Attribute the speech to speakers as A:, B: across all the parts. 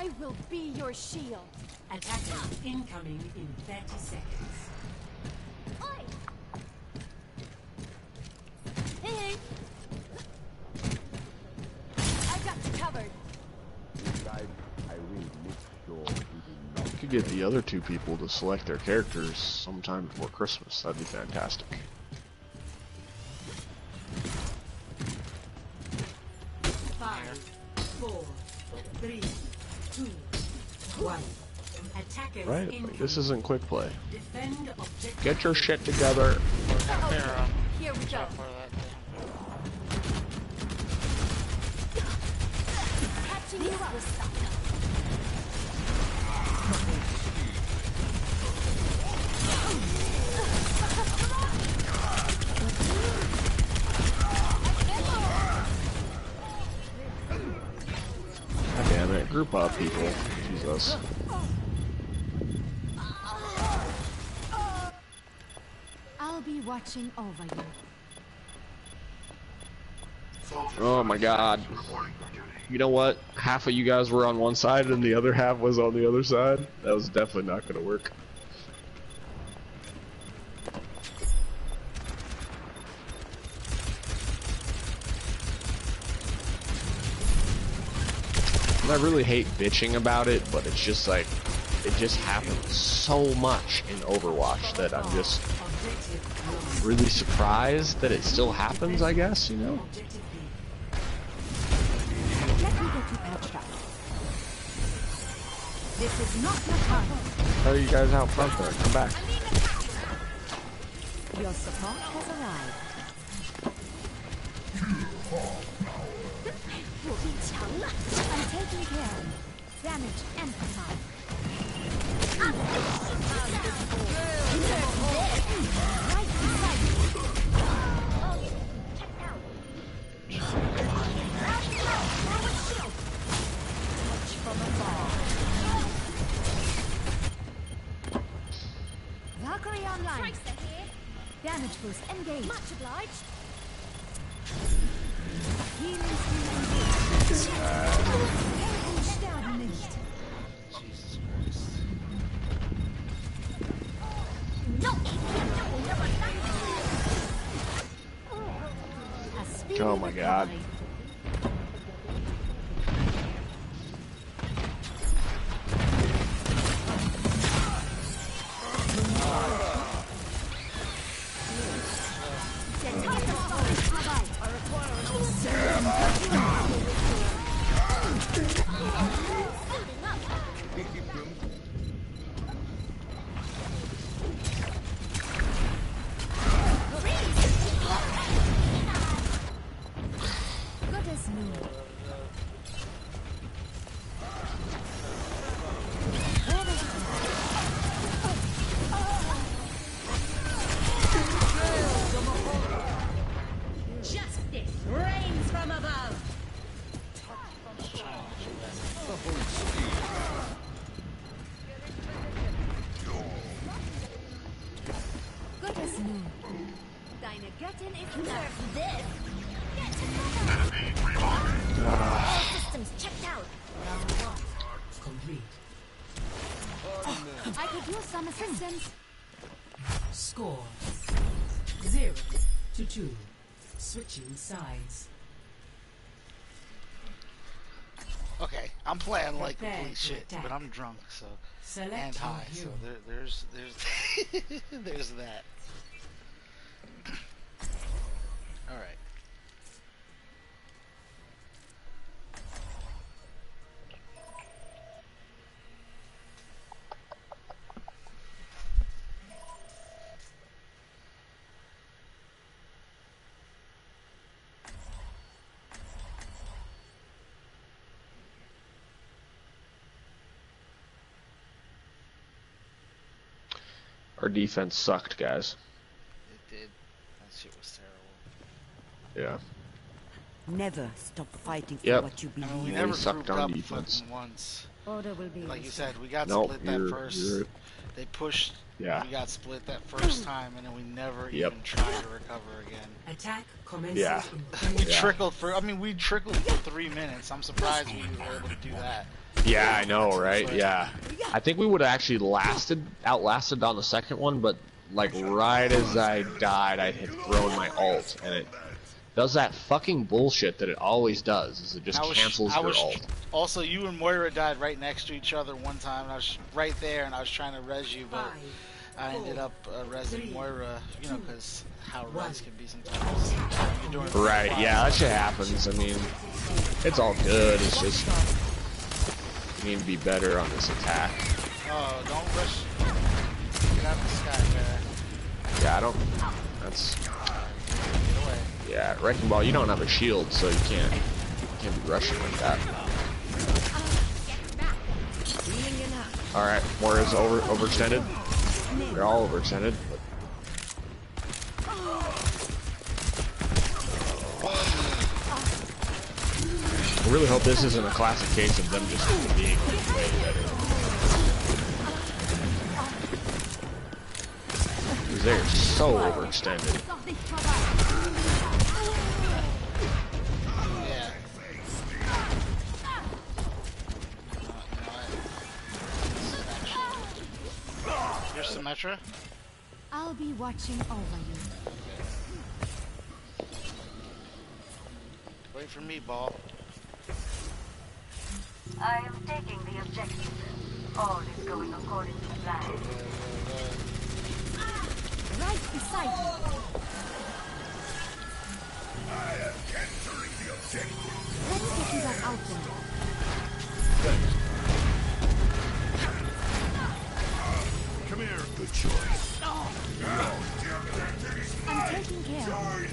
A: I will be your shield.
B: Attacker incoming in 30 seconds.
A: Oi! Hey! I got you covered.
C: Guys, I will make sure we do not.
D: You could get the other two people to select their characters sometime before Christmas. That'd be fantastic.
B: Five, 4, 3, 2, 1. Attackers
D: Right?
B: incoming.
D: Like, this isn't quick play.
B: Defend objective.
D: Get your shit together.
A: Here we go. Catching you up.
D: God damn it. Group up, people. Jesus.
A: I'll be watching over you.
D: Oh my god. You know what? Half of you guys were on one side and the other half was on the other side. That was definitely not gonna work. And I really hate bitching about it, but it's just like, it just happens so much in Overwatch that I'm just really surprised that it still happens, I guess, you know?
A: Let me get you patched up. This is not your time.
D: How are you guys out front there? Come back.
A: Your support has arrived. I'm taking care. Damage amplified. Right beside you. Check out. Touch from afar. Valkyrie online. Damage boost engaged. Much obliged. Healing stream engaged. Sterben nicht.
E: Jesus Christ.
A: No.
D: Oh my god.
A: Goodness me. Justice reigns from above. Goodness me. Deine Göttin ist this. Get to All systems checked out. Round 1
B: Complete.
A: I could use some assistance.
B: Score 0-2. Switching sides.
E: Okay, I'm playing like
B: Prepare
E: complete
B: to
E: shit,
B: attack.
E: but I'm drunk, so
B: Select
E: and
B: your
E: high, so
B: hero.
E: there's there's that. All right.
D: Our defense sucked, guys.
E: It did. That shit was terrible.
D: Yeah.
F: Never stop fighting for
D: Yep.
F: what you
E: I mean, we
F: believe.
E: never
D: sucked
E: grouped
D: on
E: up
D: defense.
E: fucking once.
A: Order will be
E: Like you said, we got
D: Nope,
E: split that
D: you're
E: first.
G: They pushed.
D: Yeah.
G: We got split that first time, and then we never
D: Yep.
G: even tried to recover again.
B: Attack commences
D: Yeah.
B: in
G: We
B: 30
G: trickled for. I mean, we trickled for 3 minutes. I'm surprised we were able to do that.
D: Yeah, I know, right? Yeah. I think we would have actually outlasted on the second one, but like right as I died, I had thrown my ult, and it does that fucking bullshit that it always does. Is it just cancels your ult?
G: Also, you and Moira died right next to each other one time, and I was right there, and I was trying to res you, but I ended up resing Moira, you know, because how res can be sometimes. You're doing
D: Right? Yeah, that shit happens. I mean, it's all good. It's just you need to be better on this attack.
G: Oh, don't rush. Get out of the sky, man.
D: Yeah, I don't. That's.
G: Get away.
D: Yeah, Wrecking Ball. You don't have a shield, so you can't be rushing like that. All right, Moira's overextended. They're all overextended. I really hope this isn't a classic case of them just being way better. Because they're so overextended.
G: Yeah. You're Symmetra?
A: I'll be watching over you.
G: Wait for me, ball.
H: I am taking the objective. All is going according to plan.
A: Right beside you. Let's get you back out there.
C: Come here. Good choice.
A: I'm taking care of you.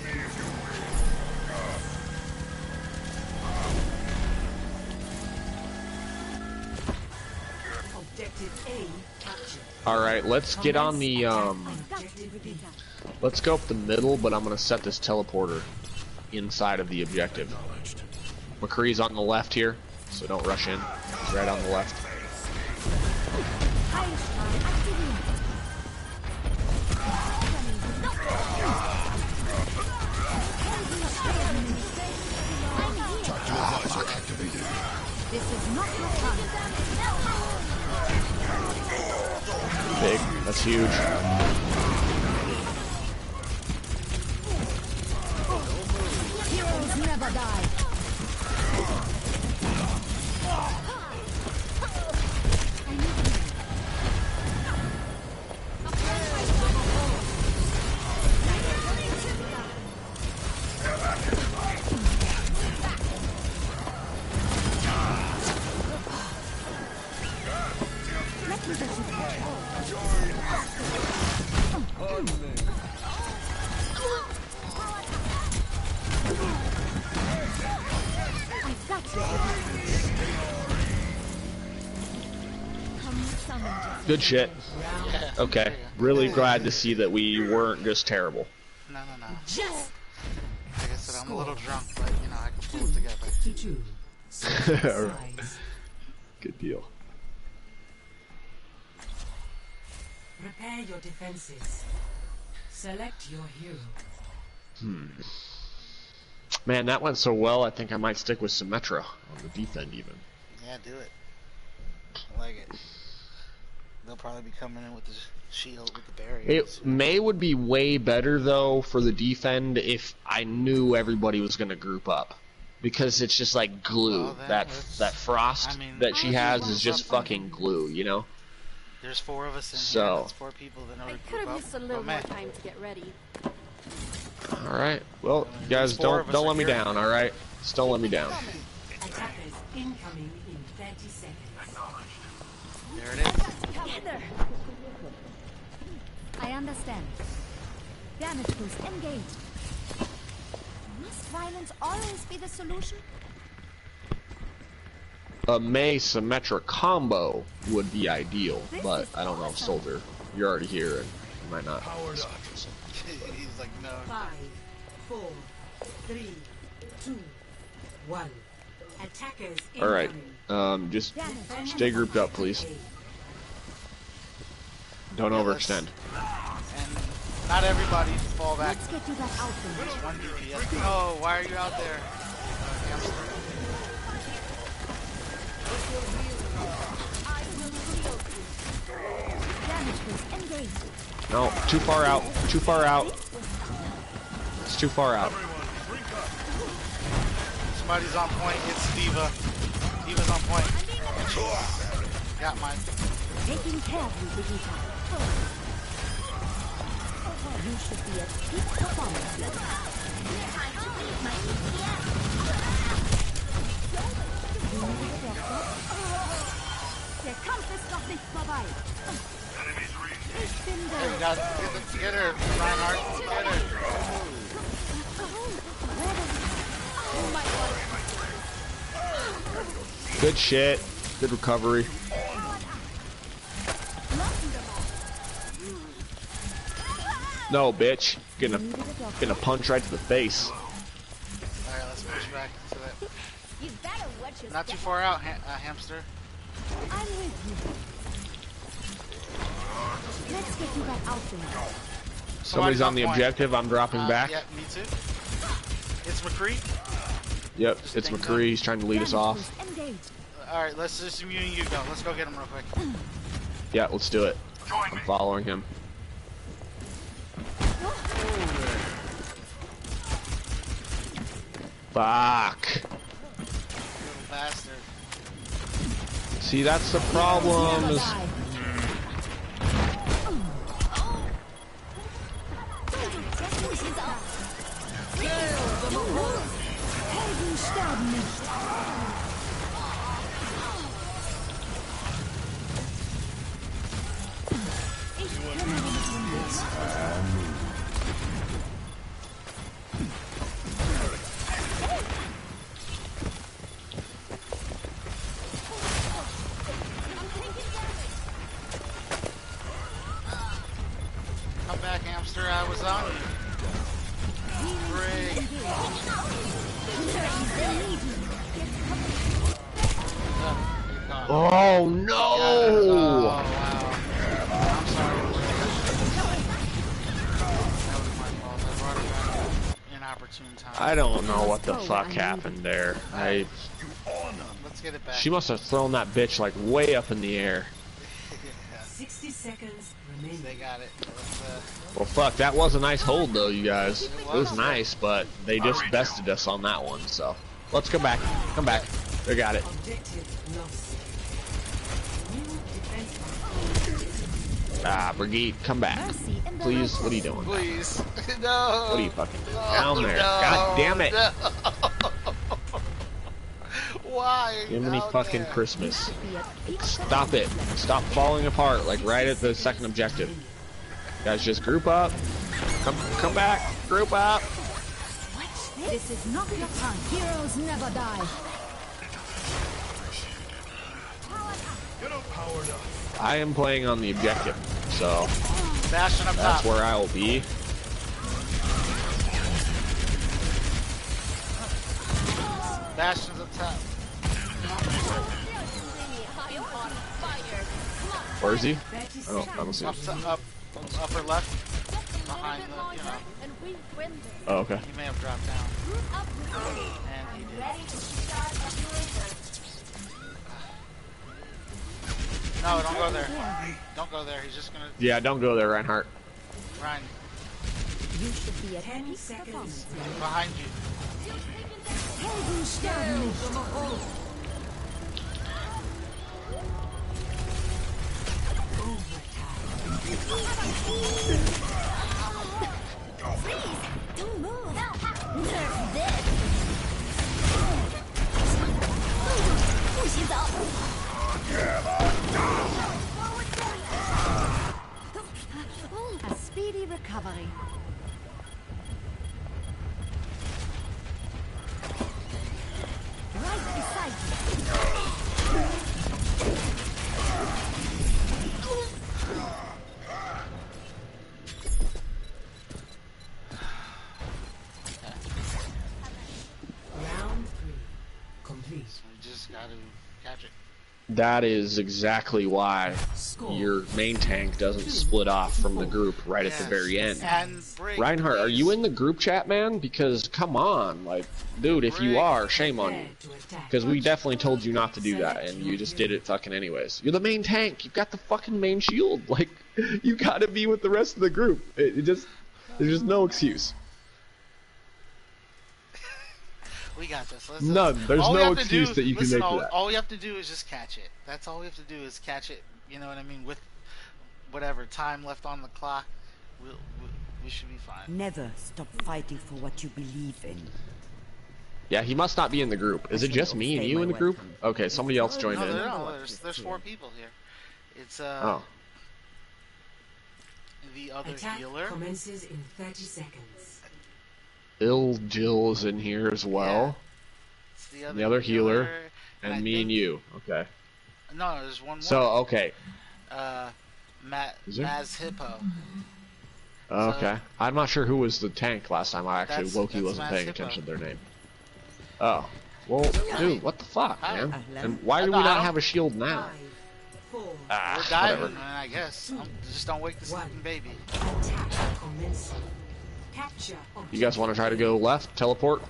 B: Objective A captured.
D: All right, let's get on the
B: Objective B.
D: let's go up the middle, but I'm gonna set this teleporter inside of the objective. McCree's on the left here, so don't rush in. He's right on the left.
A: This is not your time.
D: Big. That's huge.
A: Heroes never die. Let me get you. I've got you. Come summon just.
D: Good shit.
G: Yeah.
D: Okay. Really glad to see that we weren't just terrible.
G: No.
A: Just
G: Like I said, I'm a little drunk, but you know, I can pull it together.
B: To 2. Size.
D: Good deal.
B: Prepare your defenses. Select your hero.
D: Man, that went so well, I think I might stick with Symmetra on the defend even.
G: Yeah, do it. I like it. They'll probably be coming in with the shield, with the barriers.
D: May would be way better, though, for the defend if I knew everybody was going to group up. Because it's just like glue.
G: Well, then
D: that
G: it's-
D: frost
G: I mean-
D: that she has is just fucking glue, you know?
G: There's 4 of us in
D: So-
G: here. That's 4 people that know
I: I
G: to
I: could
G: group
I: have
G: up.
I: used a
G: Oh,
I: little more
G: man.
I: time to get ready.
D: Alright. Well, you guys,
G: There's 4 of us
D: don't
G: are
D: let me
G: here.
D: down, alright? Just don't let me down.
B: Attackers incoming in 30 seconds.
G: There it is.
A: together. I understand. Damage boost engaged. Must violence always be the solution?
D: A May Symmetra combo would be ideal, but I don't know, Soldier. You're already here, and you might not.
G: He's like, no.
B: 5, 4, 3, 2, 1. Attackers incoming.
D: Alright, just stay grouped up, please. Don't
G: Yeah,
D: overextend.
G: And not everybody fall back.
A: Let's get you that outfit.
G: It's one DPS. No, why are you out there? Hamster.
A: Damage boost engaged.
D: No, too far out. Too far out. It's too far out.
G: Somebody's on point. It's Diva. Diva's on point. Got mine.
A: Taking care of you, Vegeta. You should be at peak performance level. Der Kampf ist noch nicht vorbei. Ich bin
G: Hey,
A: da.
G: we got get her, Reinhardt. Get her.
D: Good shit. Good recovery. No, bitch. Gonna punch right to the face.
G: Alright, let's push back to that.
A: You better watch your
G: Not too
A: step.
G: far out, Hamster.
A: I'm with you. Let's get you that outfit.
D: Somebody's on the
G: point.
D: objective. I'm dropping back.
G: Yeah, me too. It's McCree.
D: Yep, it's McCree. He's trying to lead us off.
A: Engaged.
G: Alright, let's just you and you go. Let's go get him real quick.
D: Yeah, let's do it. I'm following him. Fuck.
G: Little bastard.
D: See, that's the problem. Is
A: Helden sterben nicht. Ich kümmere mich um dich.
G: Come back, Hamster. I was on you. Great.
D: oh
G: Oh,
D: no!
G: wow. I'm sorry. That was my fault. I brought her back in opportune time.
D: I don't know what the fuck happened there.
G: Let's get it back.
D: She must have thrown that bitch like way up in the air.
B: 60 seconds remaining.
G: They got it.
D: Well, fuck, that was a nice hold though, you guys. It was nice, but they just bested us on that one. So let's come back. Come back. They got it.
B: Objective lost. New defense.
D: Ah, Brigitte, come back. Please, what are you doing?
G: Please. No.
D: What are you fucking
G: No,
D: down there?
G: no,
D: God damn it!
G: no. Why?
D: Give me
G: Down
D: fucking
G: there?
D: Christmas. Stop it. Stop falling apart, like right at the second objective. Guys, just group up. Come back. Group up.
A: This is not your time. Heroes never die.
D: I am playing on the objective, so
G: Bastion up
D: that's
G: top.
D: where I will be.
G: Bastion's up top.
D: Where is he? Oh, I don't see him.
G: Upper left. Behind the, you know.
D: Oh, okay.
G: He may have dropped down. And he did. No, don't go there. Don't go there. He's just gonna.
D: Yeah, don't go there, Reinhardt.
G: Ryan,
A: You should be at
B: 10
A: peak
B: seconds.
A: performance.
G: behind you.
A: Helden sterben nicht. Don't move. Nerf this. 不许走。A speedy recovery. Right beside you.
B: Round 3 complete.
G: We just gotta catch it.
D: That is exactly why your main tank doesn't split off from the group right at the very end.
G: And Brig,
D: Reinhardt, are
G: please.
D: you in the group chat, man? Because, come on, like, dude, if you are, shame on you. Because we definitely told you not to do that, and you just did it fucking anyways. You're the main tank. You've got the fucking main shield. Like, you gotta be with the rest of the group. There's just no excuse.
G: We got this.
D: None. There's no excuse that you can make for that.
G: All we have to do is just catch it. That's all we have to do is catch it. You know what I mean? With whatever time left on the clock, we should be fine.
F: Never stop fighting for what you believe in.
D: Yeah, he must not be in the group. Is it just me and you in the group? Okay, somebody else joined in.
G: No, there's 4 people here. It's
D: Oh.
G: the other
B: Attack
G: healer.
B: commences in 30 seconds.
D: Ill Jill is in here as well.
G: It's
D: The other healer, and
G: I
D: me and
G: think-
D: you. Okay.
G: No, there's one more.
D: So, okay. Is there?
G: Maz Hippo.
D: Okay. I'm not sure who was the tank last time. I actually,
G: That's
D: Loki wasn't
G: Maz
D: paying
G: Hippo.
D: attention to their name. Oh. Well, dude, what the fuck, man? And why do we
G: I
D: not
G: don't-
D: have a shield now?
B: 5, 4,
D: Ah,
G: We're diving,
D: whatever.
G: man, I guess. Just don't wake the sleeping baby.
B: attack commencing. Capture
D: You guys want to try to go left, teleport,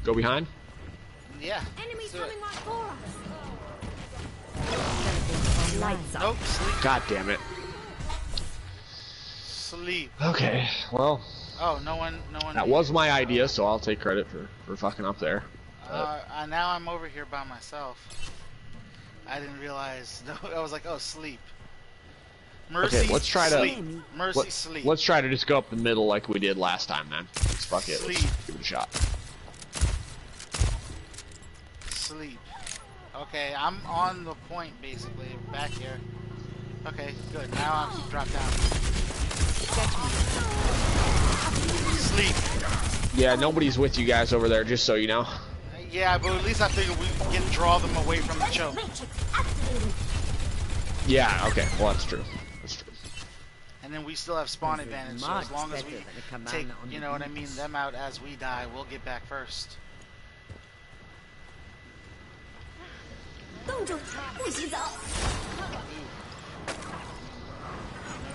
D: go behind?
G: Yeah.
A: Enemies
G: let's do it.
A: coming right for us.
F: Lights up.
G: Nope, sleep.
D: God damn it.
G: Sleep.
D: Okay, well,
G: Oh, no one.
D: that was my idea, so I'll take credit for fucking up there.
G: Now I'm over here by myself. I didn't realize. No, I was like, oh, sleep. Mercy.
D: Okay, let's try to-
G: sleep. Mercy, sleep.
D: Let's try to just go up the middle like we did last time, man. Let's fuck it. Let's
G: Sleep.
D: give it a shot.
G: Sleep. Okay, I'm on the point basically. Back here. Okay, good. Now I'll drop down. Sleep.
D: Yeah, nobody's with you guys over there, just so you know.
G: Yeah, but at least I figured we can draw them away from the choke.
D: Yeah, okay, well that's true. That's true.
G: And then we still have spawn
F: This is
G: advantage, so
F: much
G: as long as
F: better
G: we
F: than a command
G: take,
F: on
G: you
F: the
G: know what I mean,
F: beach.
G: them out as we die, we'll get back first.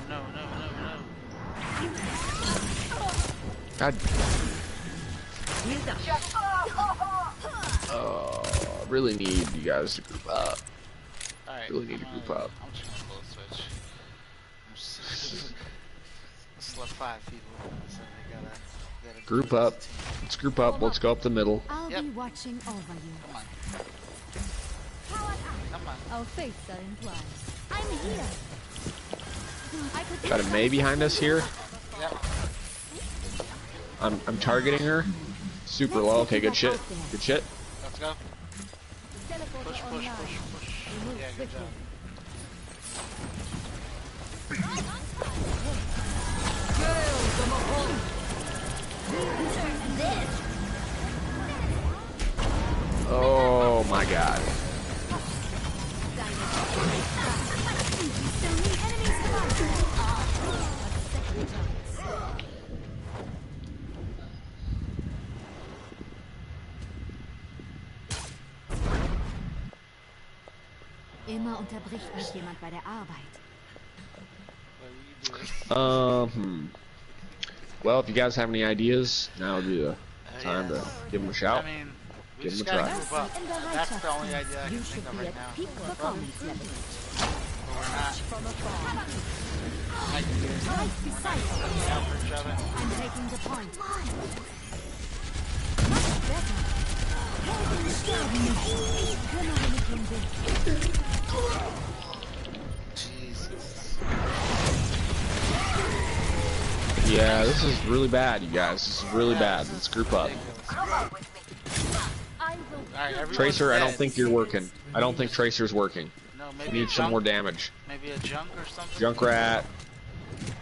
G: No.
D: God. Really need you guys to group up.
G: Alright.
D: Really need to group up.
G: I'm just gonna blow switch. It's left 5 people, so they gotta
D: Group
G: do it as a
D: up.
G: team.
D: Let's group up. Let's go up the middle.
A: I'll
G: Yep.
A: be watching over you.
G: Come on.
A: Powered up.
G: Come on.
A: Our fates are entwined. I'm here. I could
D: Got a May behind us here.
G: Yep.
D: I'm targeting her. Super low. Okay, good shit. Good shit.
G: Let's go.
A: teleport
G: Push.
A: online.
G: Yeah, good job.
D: Oh my god.
A: Still need enemies to fight. A second chance. Immer unterbricht mich jemand bei der Arbeit.
G: What are you doing?
D: Well, if you guys have any ideas, now would be the time
G: Yeah.
D: to give them a shout.
G: I mean, we
D: Give
G: just
D: them a
G: gotta
D: try.
G: move up.
A: In
G: That's the
A: Bereitschaft.
G: only idea I can
A: You
G: think
A: should
G: of
A: be
G: right
A: at
G: now.
A: peak performance level.
G: But we're not.
A: From afar.
G: Right here.
A: Right beside you.
G: Looking out for each other.
A: I'm taking the point. Much better. Helden sterben nicht. Ich kümmere mich um dich.
G: Jesus.
D: Yeah, this is really bad, you guys. This is really bad. Let's group up.
A: I will
G: Alright, everyone's
D: Tracer, I don't
G: dead.
D: think you're working. I don't think Tracer's working.
G: No,
D: We
G: maybe
D: need
G: a
D: some
G: junk,
D: more damage.
G: maybe a junk or something.
D: Junkrat,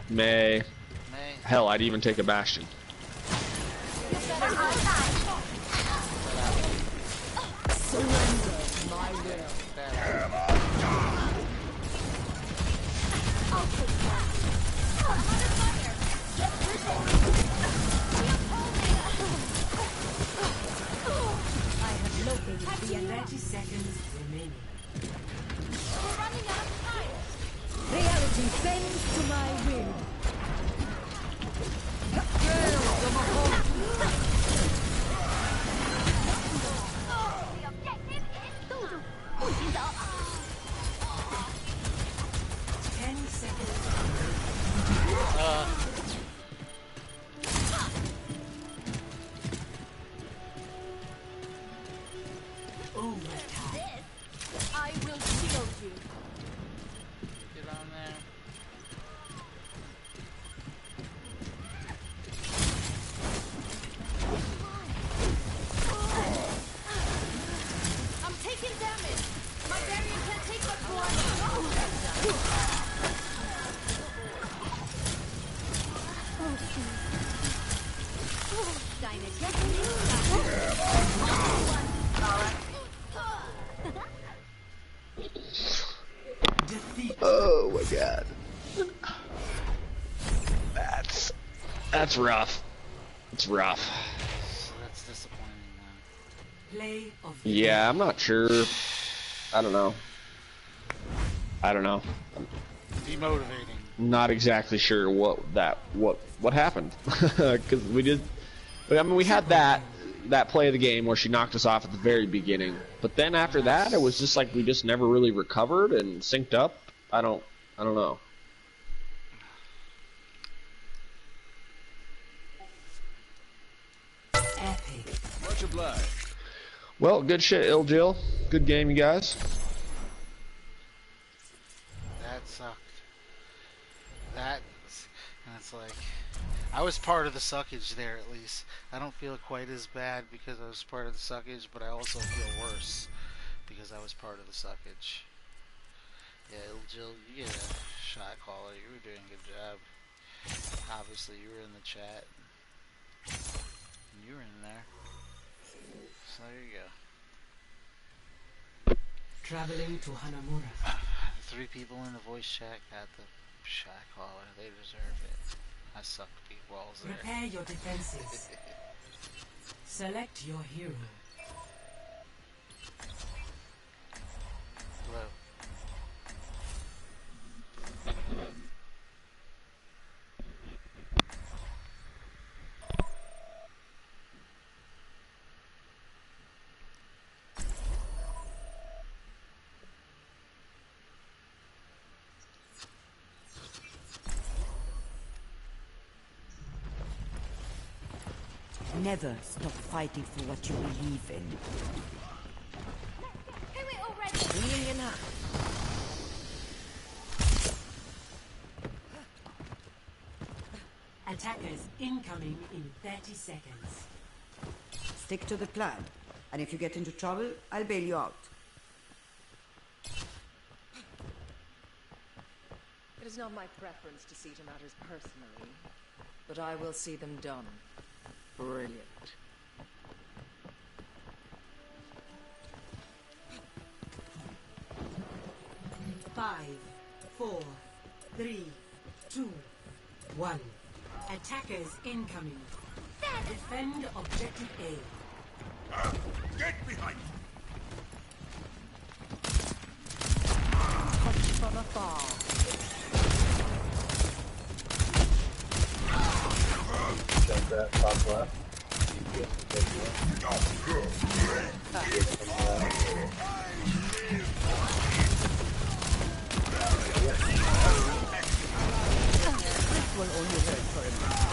D: May.
G: May.
D: Hell, I'd even take a Bastion.
B: Located the 30 seconds remaining.
A: bows to my will.
H: The objective is
A: 不洗澡。
B: 10 seconds. Overtime.
A: I will shield you.
G: Get on there.
A: I'm taking damage. My barrier can't take much more.
B: Defeat.
D: Oh my god. That's rough. It's rough.
G: So that's disappointing now.
B: Play of the
D: Yeah, I'm not sure. I don't know.
G: Demotivating.
D: Not exactly sure what happened. Because we had that play of the game where she knocked us off at the very beginning, but then after that it was just like we just never really recovered and synced up. I don't know.
B: epic.
C: Much obliged.
D: Well, good shit, Ill Jill. Good game, you guys.
G: That sucked. And it's like, I was part of the suckage there at least. I don't feel quite as bad because I was part of the suckage, but I also feel worse because I was part of the suckage. Yeah, Jill, you get a shot caller. You were doing a good job. Obviously, you were in the chat. And you were in there. So there you go.
B: Traveling to Hanamura.
G: 3 people in the voice chat got the shot caller. They deserve it. I sucked big balls there.
B: Prepare your defenses. Select your hero.
G: Hello.
F: Never stop fighting for what you believe in.
A: Hey, wait, already.
F: Bringing enough.
B: Attackers incoming in 30 seconds.
F: Stick to the plan. And if you get into trouble, I'll bail you out.
I: It is not my preference to see to matters personally, but I will see them done. Brilliant.
B: Five, 4, 3, 2, 1. Attackers incoming. Defend objective A.
C: Get behind me.
A: Touch from afar.
J: That top left.
F: This will only hurt for a minute.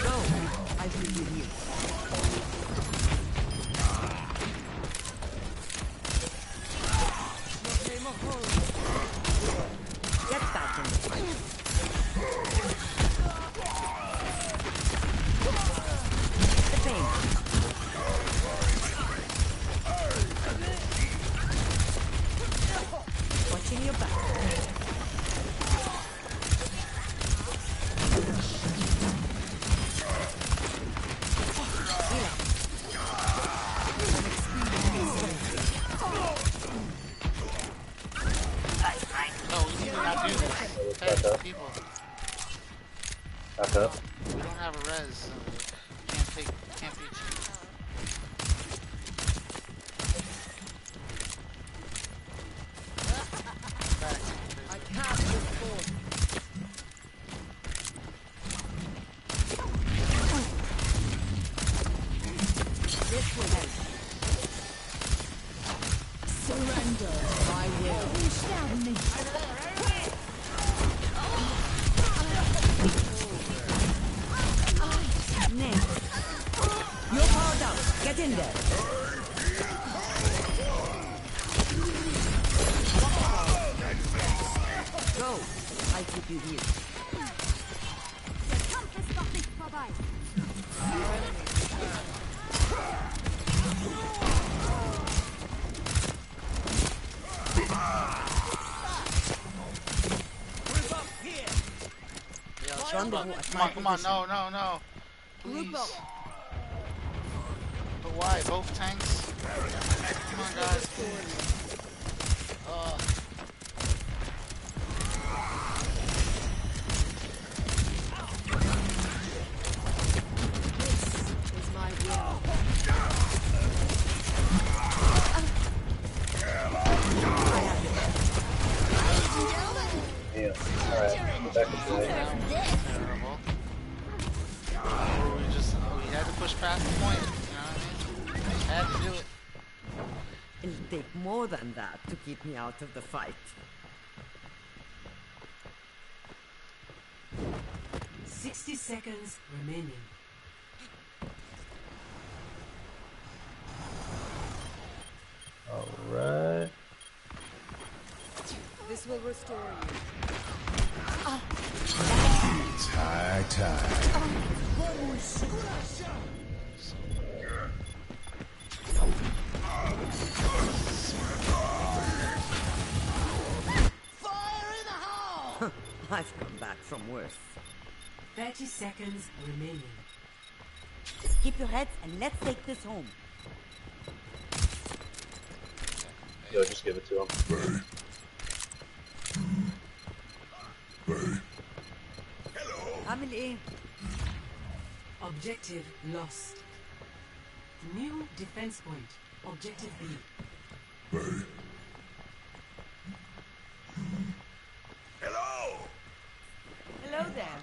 F: No, I will be here. Get back in the fight. The pain. Watching your back.
G: No, we need to not do this. Hey, people,
J: Back up.
G: we don't have a res, so we can't beat you. Back.
I: I can't move forward.
F: Surrender. My will.
A: You sterben nicht.
F: Next. You're powered up. Get in there. Go. I'll keep you here.
A: Der Kampf ist noch nicht vorbei.
G: Come on, no, no, no. Please. But why? Both tanks? Come on, guys.
I: This is my will.
J: Yeah. Alright. Go back to play.
G: Terrible. We had to push past the point. You know what I mean? Had to do it.
F: It'll take more than that to keep me out of the fight.
B: 60 seconds remaining.
J: Alright.
I: This will restore you.
K: It's high time.
F: I've come back from worse.
B: 30 seconds remaining.
F: Keep your heads and let's take this home.
J: Yo, just give it to him.
F: Amelie.
B: Objective lost. New defense point. Objective B.
F: Hello there.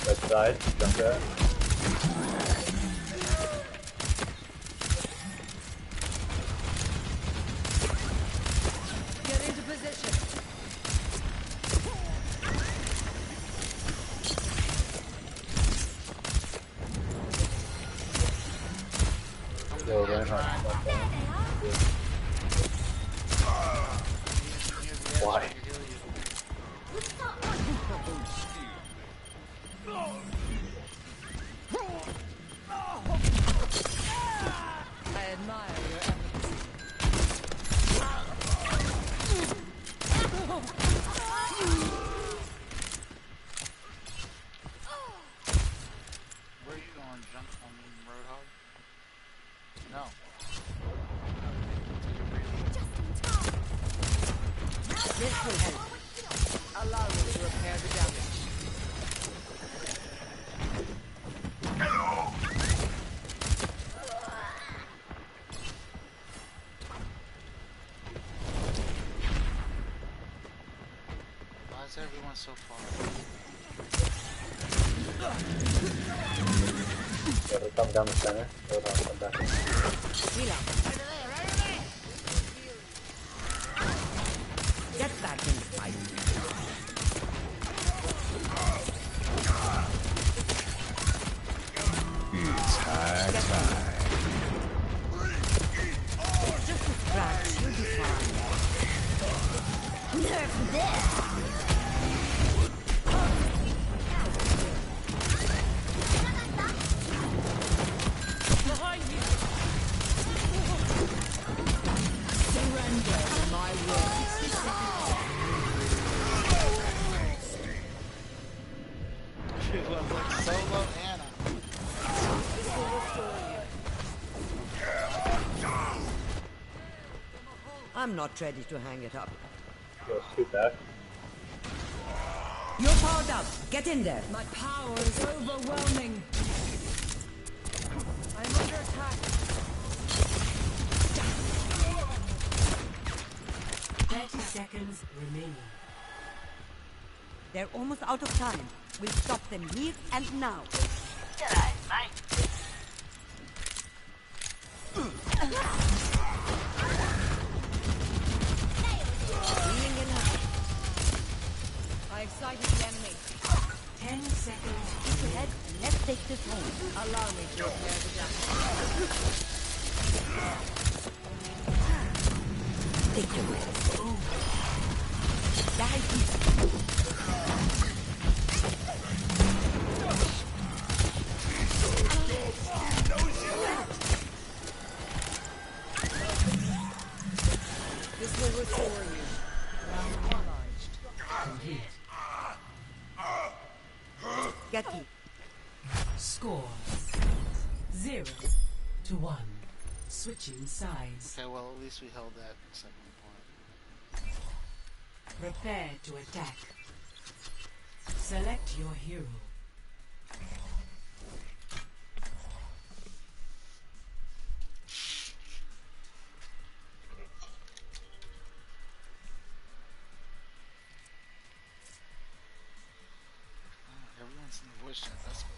J: Left side, jump that.
I: Get into position.
J: Yo, Reinhardt. Why?
I: I admire your efforts.
G: Where are you going, jump? I mean, Roadhog? No.
F: This will help. Allow me to repair the damage.
G: Why is everyone so far?
J: Yeah, they come down the center. Roadhog, come back.
F: Heal up. Get back in the fight.
K: It's high time.
F: Just a scratch. You'll be fine.
A: Nerf this!
F: Surrender to my will.
G: It was like solo Anna.
F: I'm not ready to hang it up.
J: Yo, scoot back.
F: You're powered up. Get in there.
I: My power is overwhelming. I'm under attack.
B: 30 seconds remaining.
F: They're almost out of time. We'll stop them here and now.
H: G'day, mate.
F: Allow me to repair the damage. Take a rest. This will restore you. Round obliged.
B: Complete.
F: Get you.
B: Score 0-1. Switching sides.
G: Okay, well at least we held that second point.
B: Prepare to attack. Select your hero.
G: Oh, everyone's in the voice chat, that's cool.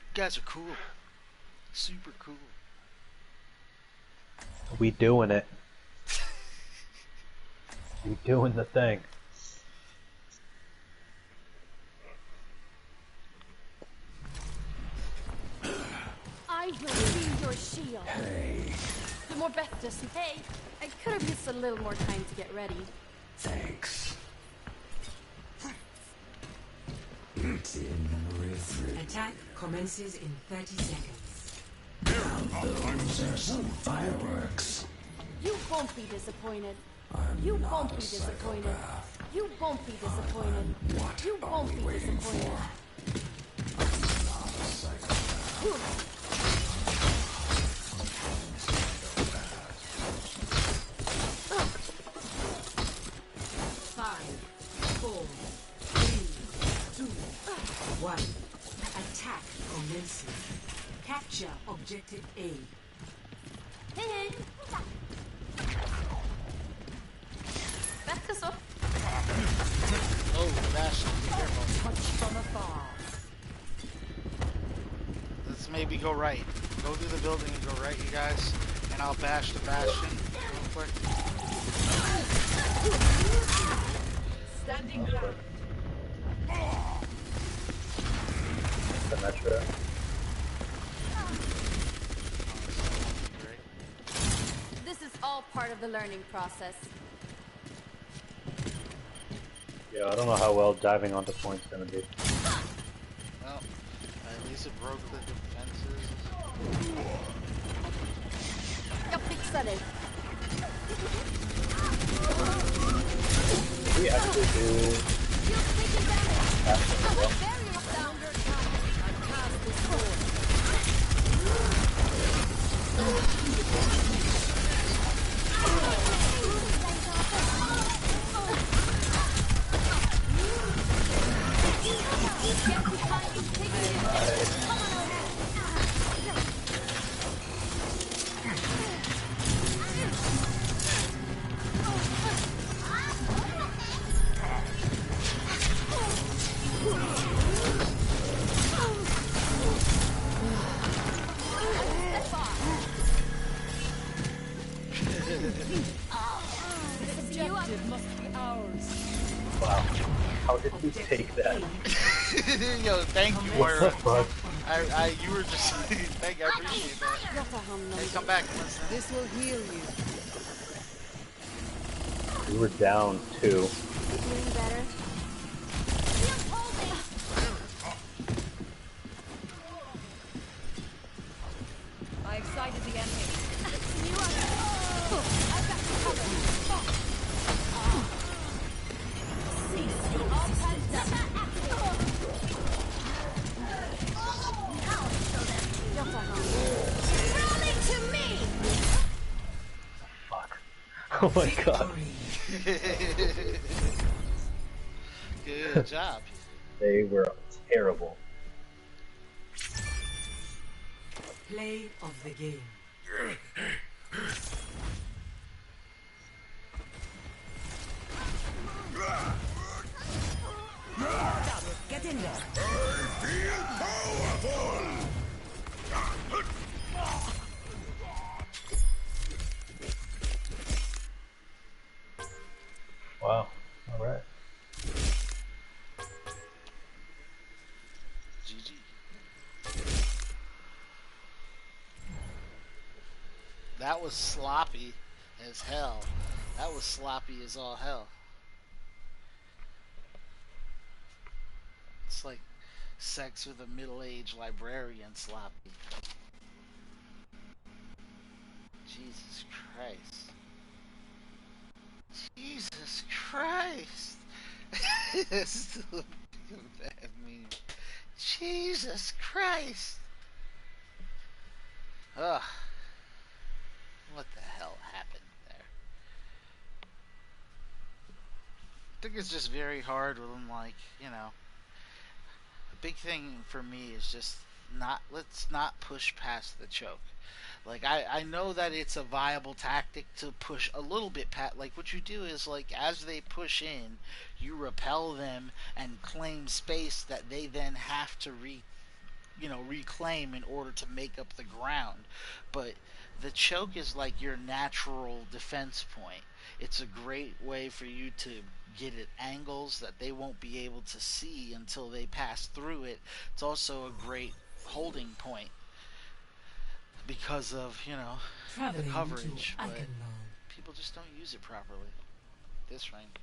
G: You guys are cool. Super cool.
J: We doing it. We doing the thing.
A: I will be your shield.
K: Hey,
A: The more Bethtus. Hey, I could have used a little more time to get ready.
K: thanks. It's in rhythm.
B: Attack commences in 30 seconds.
K: Those are some fireworks.
A: You won't be disappointed.
K: I'm
A: You
K: not
A: won't
K: a
A: be disappointed.
K: psychopath.
A: You won't be disappointed.
K: What
A: You
K: are
A: won't
K: we
A: be
K: waiting
A: disappointed.
K: for? I'm not a psychopath.
B: Five, four, three, two, one. Attack commencing. Capture objective A.
A: Hey, Bethtus up.
G: Oh, Bastion, be careful.
F: Touch from afar.
G: Let's maybe go right. Go through the building and go right, you guys. And I'll bash the Bastion real quick.
F: Standing ground.
J: The metro.
A: This is all part of the learning process.
J: Yeah, I don't know how well diving onto point's gonna be.
G: Well, at least it broke the defenses.
A: Jag fixar dig.
J: We actually do.
A: You've taken damage.
J: Bastion as well.
A: Barrier's down.
F: I cast this sword.
A: Get behind me, take it. Come on over.
F: This objective must be ours.
J: Wow. How did we take that?
G: Yo, thank you,
J: What the
G: Moira.
J: fuck?
G: You were just, thank you, I appreciate that. Hey, come back, listen.
F: This will heal you.
J: We were down 2.
A: Doing better. You're holding.
F: I excited the enemy.
A: You are. I've got you covered. Cease. All time's up. Rally to me.
J: Fuck. Oh my god.
G: Good job.
J: They were terrible.
B: Play of the game.
F: Get in there.
J: Wow. Alright.
G: That was sloppy as hell. That was sloppy as all hell. It's like sex with a middle-aged librarian sloppy. Jesus Christ. Jesus Christ. It's still a bad meme. Jesus Christ. Ugh. What the hell happened there? I think it's just very hard when, like, you know, a big thing for me is just let's not push past the choke. Like, I know that it's a viable tactic to push a little bit past. Like, what you do is, like, as they push in, you repel them and claim space that they then have to reclaim in order to make up the ground. But the choke is like your natural defense point. It's a great way for you to get at angles that they won't be able to see until they pass through it. It's also a great holding point because of, the coverage, but people just don't use it properly. This rank.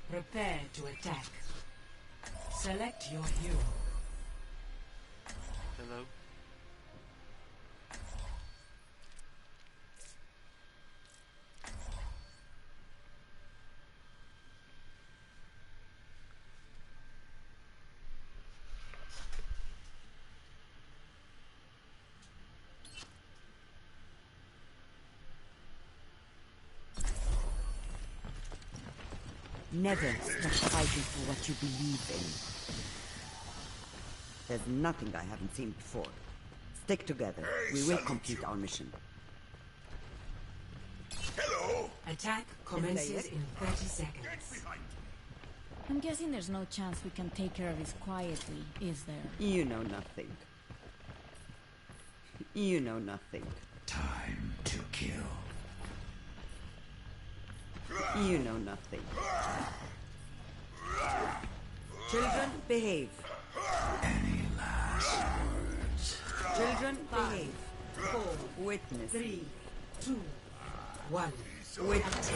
B: Prepare to attack. Select your hero.
G: Hello?
F: Never stop fighting for what you believe in. There's nothing I haven't seen before. Stick together. We will complete our mission.
K: Hello!
B: Attack commences in 30 seconds.
A: I'm guessing there's no chance we can take care of this quietly, is there?
F: You know nothing. You know nothing.
K: Time to kill.
F: You know nothing. Children, behave.
K: Any last words?
F: Children, behave.
B: 4,
F: Witness.
B: 3, 2, 1.
F: Witness.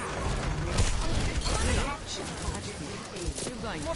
F: You're going to...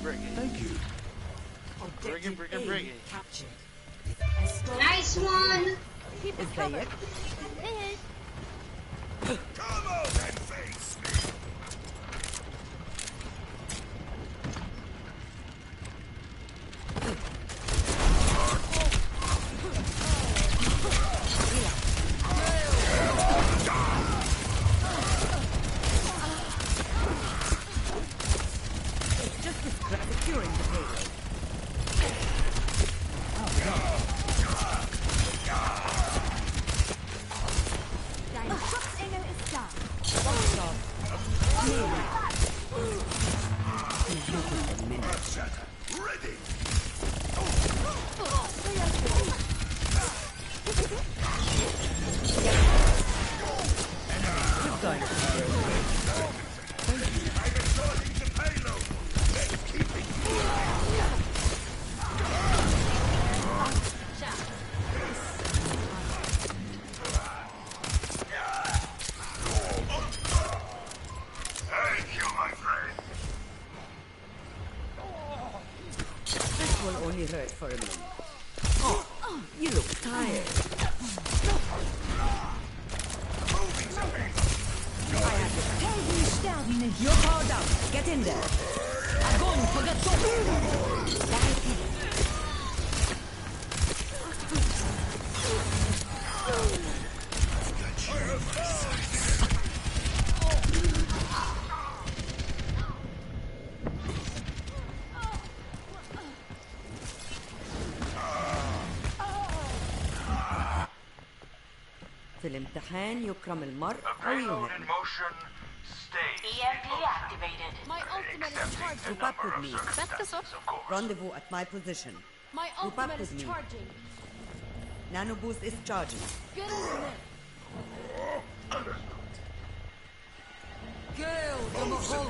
K: Thank you.
G: Briggy.
B: Captured.
L: Nice one!
F: Is that it?
K: Come out and face me.
F: It's just securing the payload.
A: Dein Schutzinger ist da.
F: for a minute. Oh, you look tired. I have it.
A: Helden sterben nicht.
F: You're powered up. Get in there. Огонь по готовности. في الامتحان يكرم المرء أو يهان.
H: EMP activated.
A: My ultimate is charging.
F: Group up with me. Rendezvous at my position.
A: My
F: Group up
A: ultimate
F: with
A: is
F: me.
A: charging.
F: Nano boost is charging.
A: Get in there.
F: Kill the Mahol.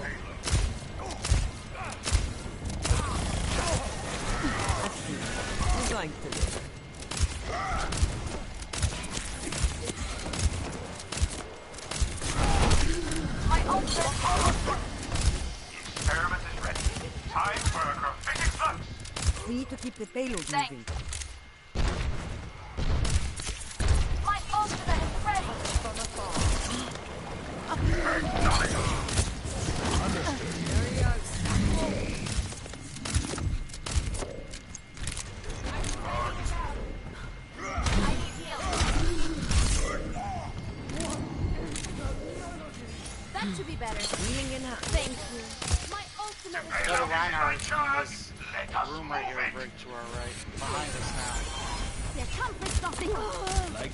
F: You're going to live.
H: My ultimate
K: Experiment is ready. Time for a graffiti flux.
F: We need to keep the payload moving.
H: My ultimate is ready.
A: That should be better.
F: Healing in hand.
A: Thank you. My ultimate is
G: Go to Reinhardt. This room right here will break to our right. Behind us now.
A: Der Kampf ist noch nicht.
K: Like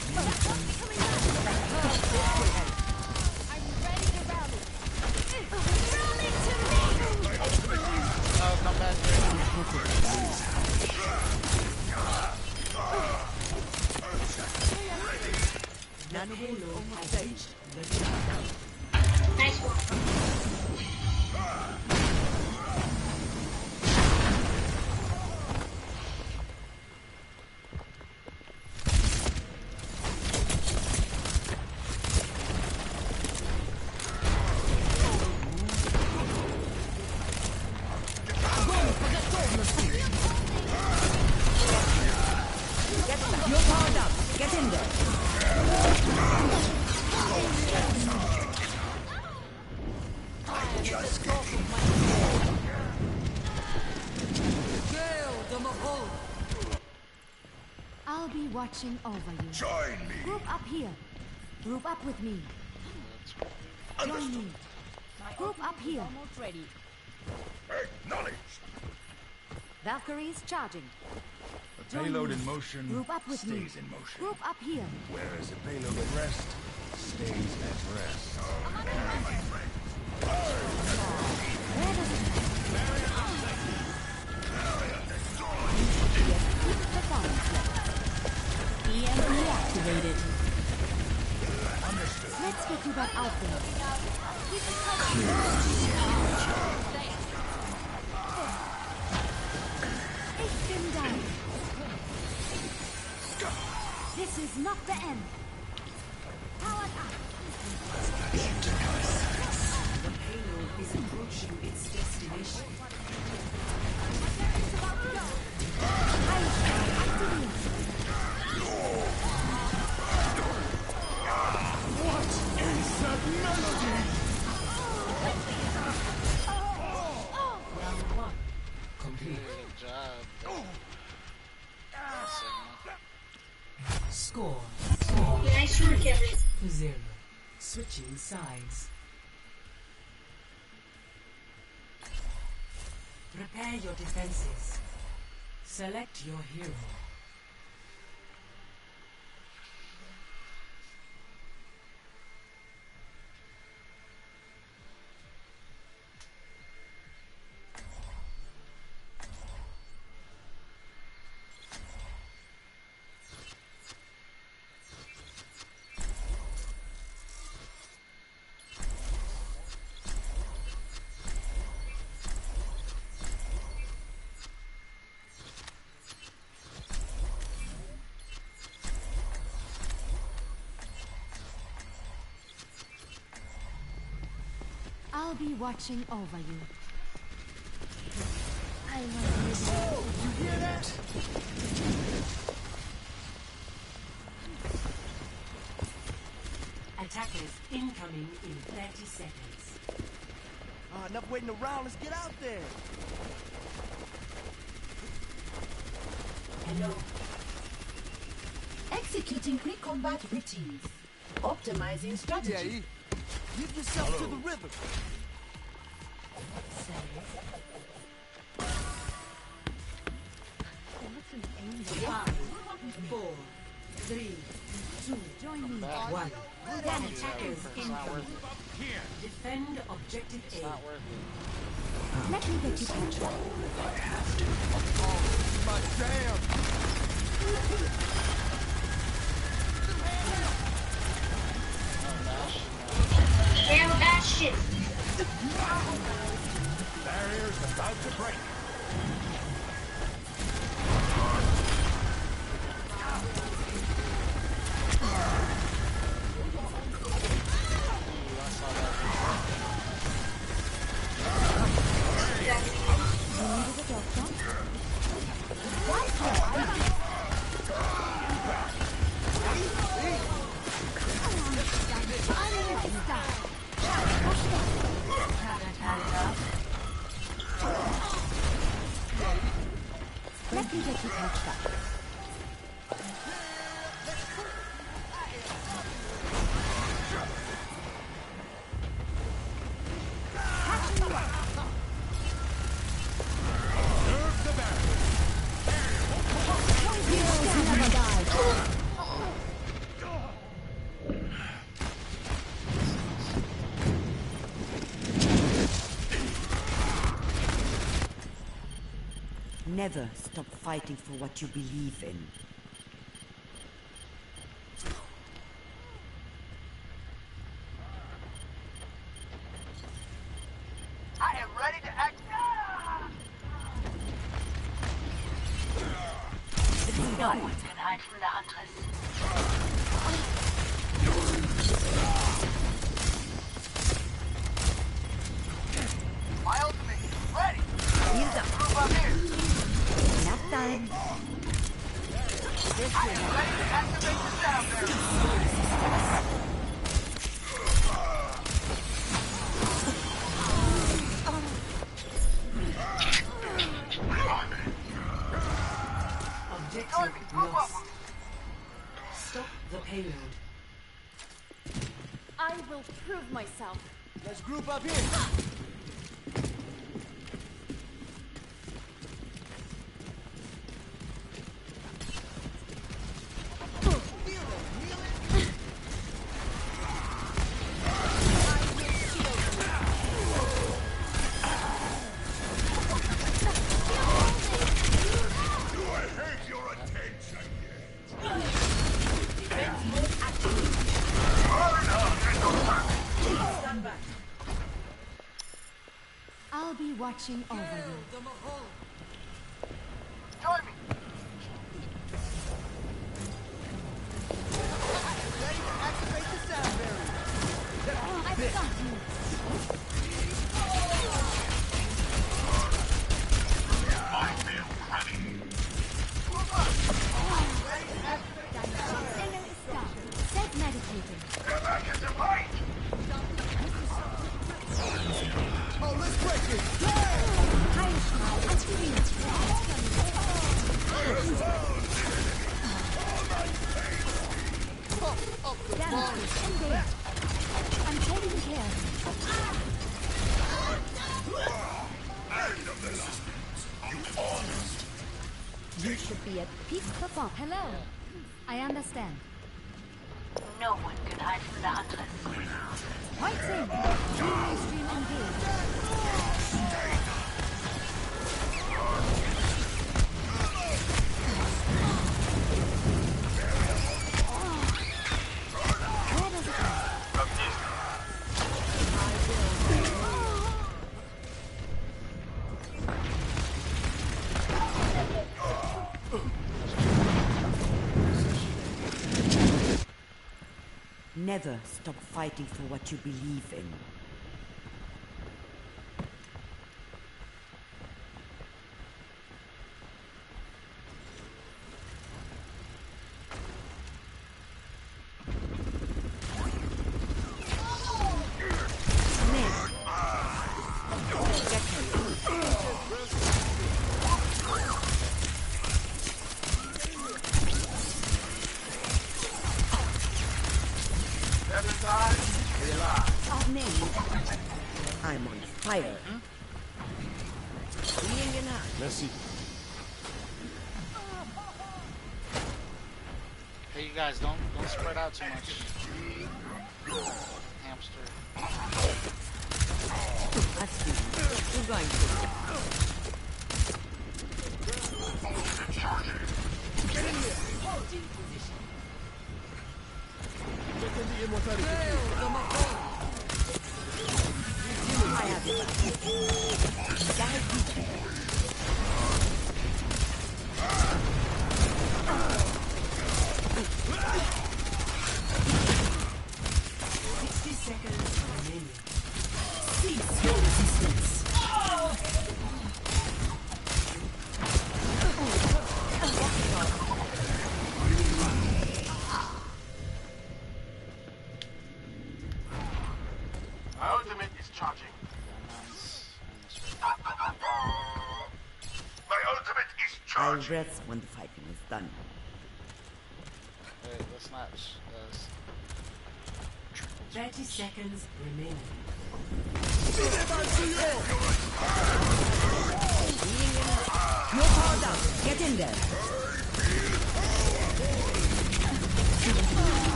A: Are you ready to rally? Rally to me!
G: Oh, come back here.
F: Nano boost almost ready.
L: Nice one.
F: You're powered up. Get in there. Kill the Mahol.
A: I'll be watching over you.
K: Join me.
A: Group up here. Group up with me. Join me. Group up here.
F: Almost ready.
K: Acknowledged.
A: Valkyries charging.
K: The payload in motion
A: Group up with me.
K: stays in motion.
A: Group up here.
K: Whereas the payload at rest stays at rest.
A: Where does it performance level? EMP activated. Let's get you back out there. Ich bin da. This is not the end. Powered up.
B: The payload is approaching its destination. Round one. Complete.
G: Good job.
B: Score
L: Nice one, Kevin.
B: 0. Switching sides. Prepare your defenses. Select your hero.
A: I'll be watching over you. I love you.
K: hear that?
B: Attackers incoming in 30 seconds.
K: Enough waiting around. Let's get out there.
B: Hello.
M: Executing pre-combat routines. Optimizing strategy.
K: Give yourself to the rhythm.
B: Five, 4, 3, 2,
A: Join me.
B: 1. Attackers
G: It's not
B: incoming.
G: worth it.
B: Defend objective
G: It's
B: A.
G: not worth it.
A: Let me get you patched up.
K: My jam.
L: Damn that shit.
K: Barrier's about to break.
A: Let me get you patched up. Heroes never die.
M: Never stop fighting for what you believe in.
H: I am ready to act. No one can hide from the huntress. My ultimate is ready.
M: Here's up.
H: Move up here.
M: Enough time.
H: I am ready to activate the sound barrier.
B: Objective lost. Stop the payload.
A: I will prove myself.
K: Let's group up here.
A: I'll be watching over you.
H: Join me.
K: Ready to activate the sound barrier.
A: I've got you. Singer is down. Self-medicating.
K: Oh, let's break it.
A: Heilstrahl aktiviert. Damage engaged. I'm taking care. You should be at peak performance. Hello. I understand.
H: No one can hide from the huntress.
A: Fighting. Stream engaged. Where does it go?
M: Never stop fighting for what you believe in. I'm on fire.
K: Merci.
G: Hey, you guys, don't spread out too much. Hamster.
M: That's easy. We're going to.
K: Get in here. Holding position. Get in the immortality.
M: I have it. Dive deeper.
B: 60 seconds remaining. Cease your resistance.
K: My ultimate is charging. My ultimate is
M: I'll
K: charging.
M: rest when the fighting is done.
G: Hey, let's not.
B: 30 seconds remaining.
M: No power down. Get in there.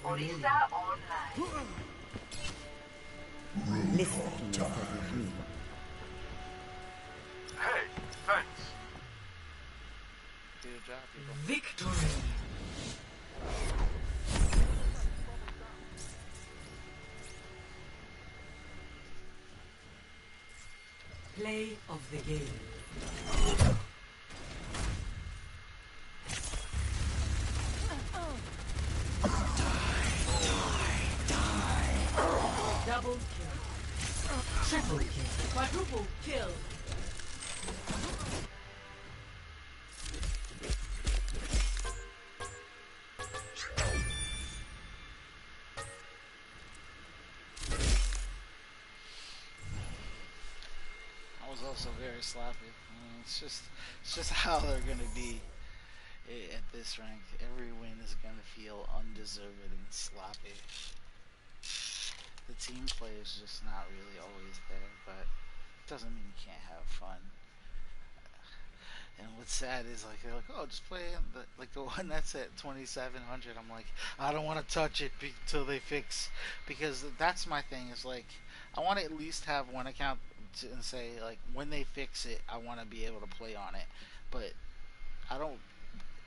H: Orisa online.
M: Listen to me.
K: Hey, thanks.
G: Do your job, people.
B: Victory. Play of the game. Double kill. Triple kill. Quadruple kill.
G: I was also very sloppy. It's just how they're gonna be at this rank. Every win is gonna feel undeserved and sloppy. The team play is just not really always there, but it doesn't mean you can't have fun. And what's sad is like they're like, oh, just play the one that's at 2700. I'm like, I don't want to touch it until they fix, because that's my thing. Is like I want to at least have one account and say like when they fix it, I want to be able to play on it. But I don't.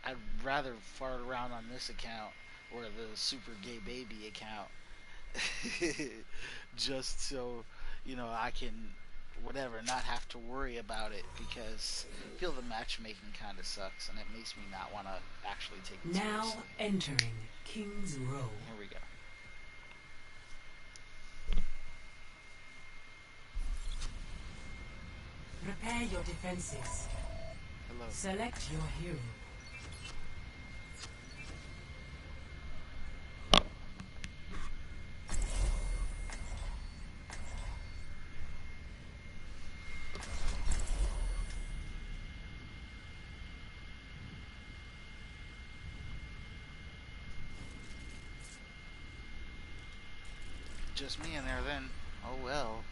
G: I'd rather fart around on this account or the Super Gay Baby account, just so I can whatever not have to worry about it, because I feel the matchmaking kind of sucks and it makes me not want to actually take it
B: Now
G: seriously.
B: entering King's Row.
G: Here we go.
B: Prepare your defenses.
G: Hello.
B: Select your hero.
G: Just me in there then. Oh well.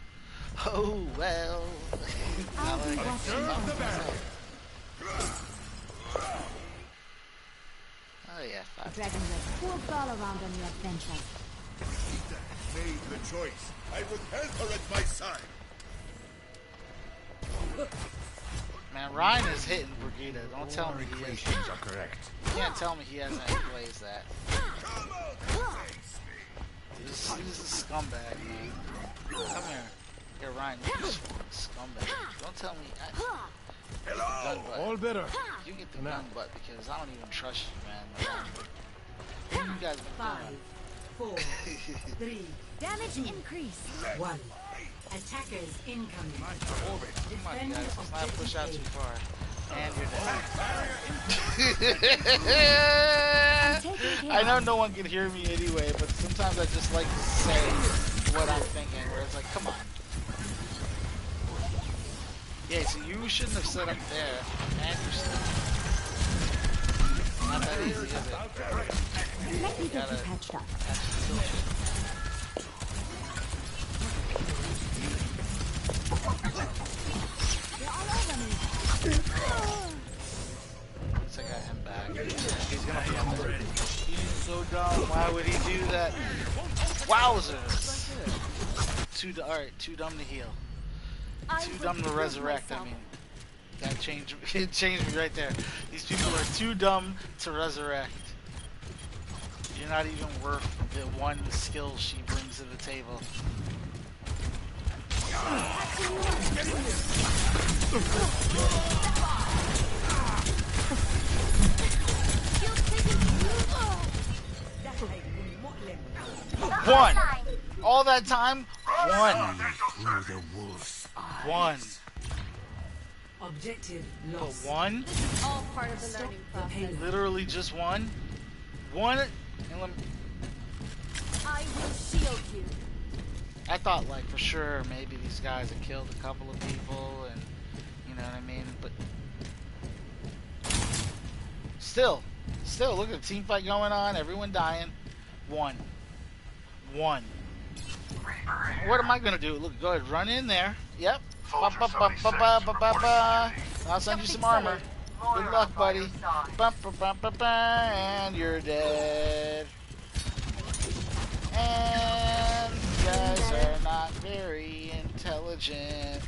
G: Oh well.
A: I'll be watching
K: Observe the battle.
G: Oh yeah, 5.
A: Dragon Red walked all around on your adventure.
K: Made the choice. I would help her at my side.
G: Man, Ryan is hitting Brigida. Don't tell me he is.
K: Equations are correct.
G: You can't tell me he hasn't plays that.
K: Come out and face me.
G: He's a scumbag, man. Come here. Here, Ryan. You scumbag. Don't tell me. Gun butt.
K: All better.
G: You get the gun butt because I don't even trust you, man. What have you guys been
B: 5, 4, 3,
A: Damage increase.
B: 1. Attackers incoming.
G: Come on, guys. Let's not push out too far. And you're dead. I know no one can hear me anyway, but sometimes I just like to say what I'm thinking, where it's like, come on. Yeah, so you shouldn't have set up there, and you're still. not that easy, is it?
A: Let me get you patched up. They're all over me.
G: Looks like I got him back. He's gonna be on there. He's so dumb. Why would he do that? Wowzers! Alright, too dumb to heal. Too dumb to resurrect, I mean. That changed it changed me right there. These people are too dumb to resurrect. You're not even worth the one skill she brings to the table. One! All that time? One! One!
B: Objective
G: But
B: lost.
G: one?
A: This is all part of the learning process.
G: Literally just one? One? And let me...
A: I will shield you.
G: I thought, like, for sure, maybe these guys had killed a couple of people, and you know what I mean, but still, look at the team fight going on, everyone dying. One. What am I gonna do? Look, go ahead, run in there. Yep. I'll send you some armor. Good luck, buddy. And you're dead. And you guys are not very intelligent.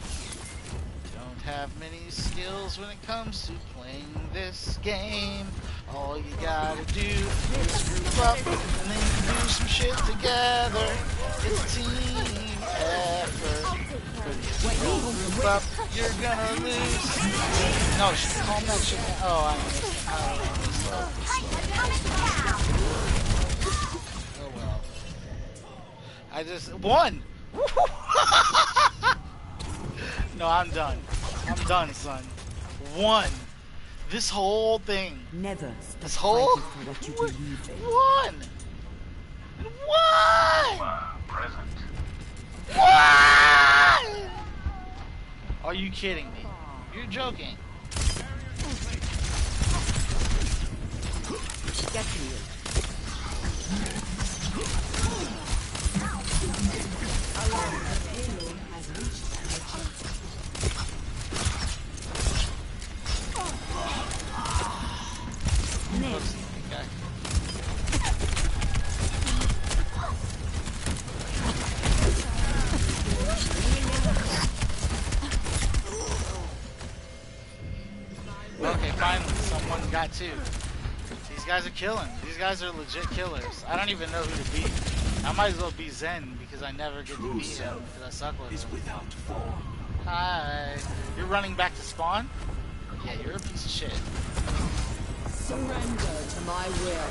G: Don't have many skills when it comes to playing this game. All you gotta do is group up and then you do some shit together. It's a team effort. But if you don't group up, you're gonna lose. No, calm that shit down. Oh, I oh well. I just won. No, I'm done. I'm done, son. One. This whole thing.
M: Never stop
G: This whole
M: fighting for what you believe in.
G: One.
K: Present.
G: One. Are you kidding me? You're joking.
M: Get here.
G: Okay, finally, someone got two. These guys are killing. These guys are legit killers. I don't even know who to beat. I might as well be Zen because I never get to beat him because I suck with him. Hi. You're running back to spawn? Yeah, you're a piece of shit.
I: Surrender to my will.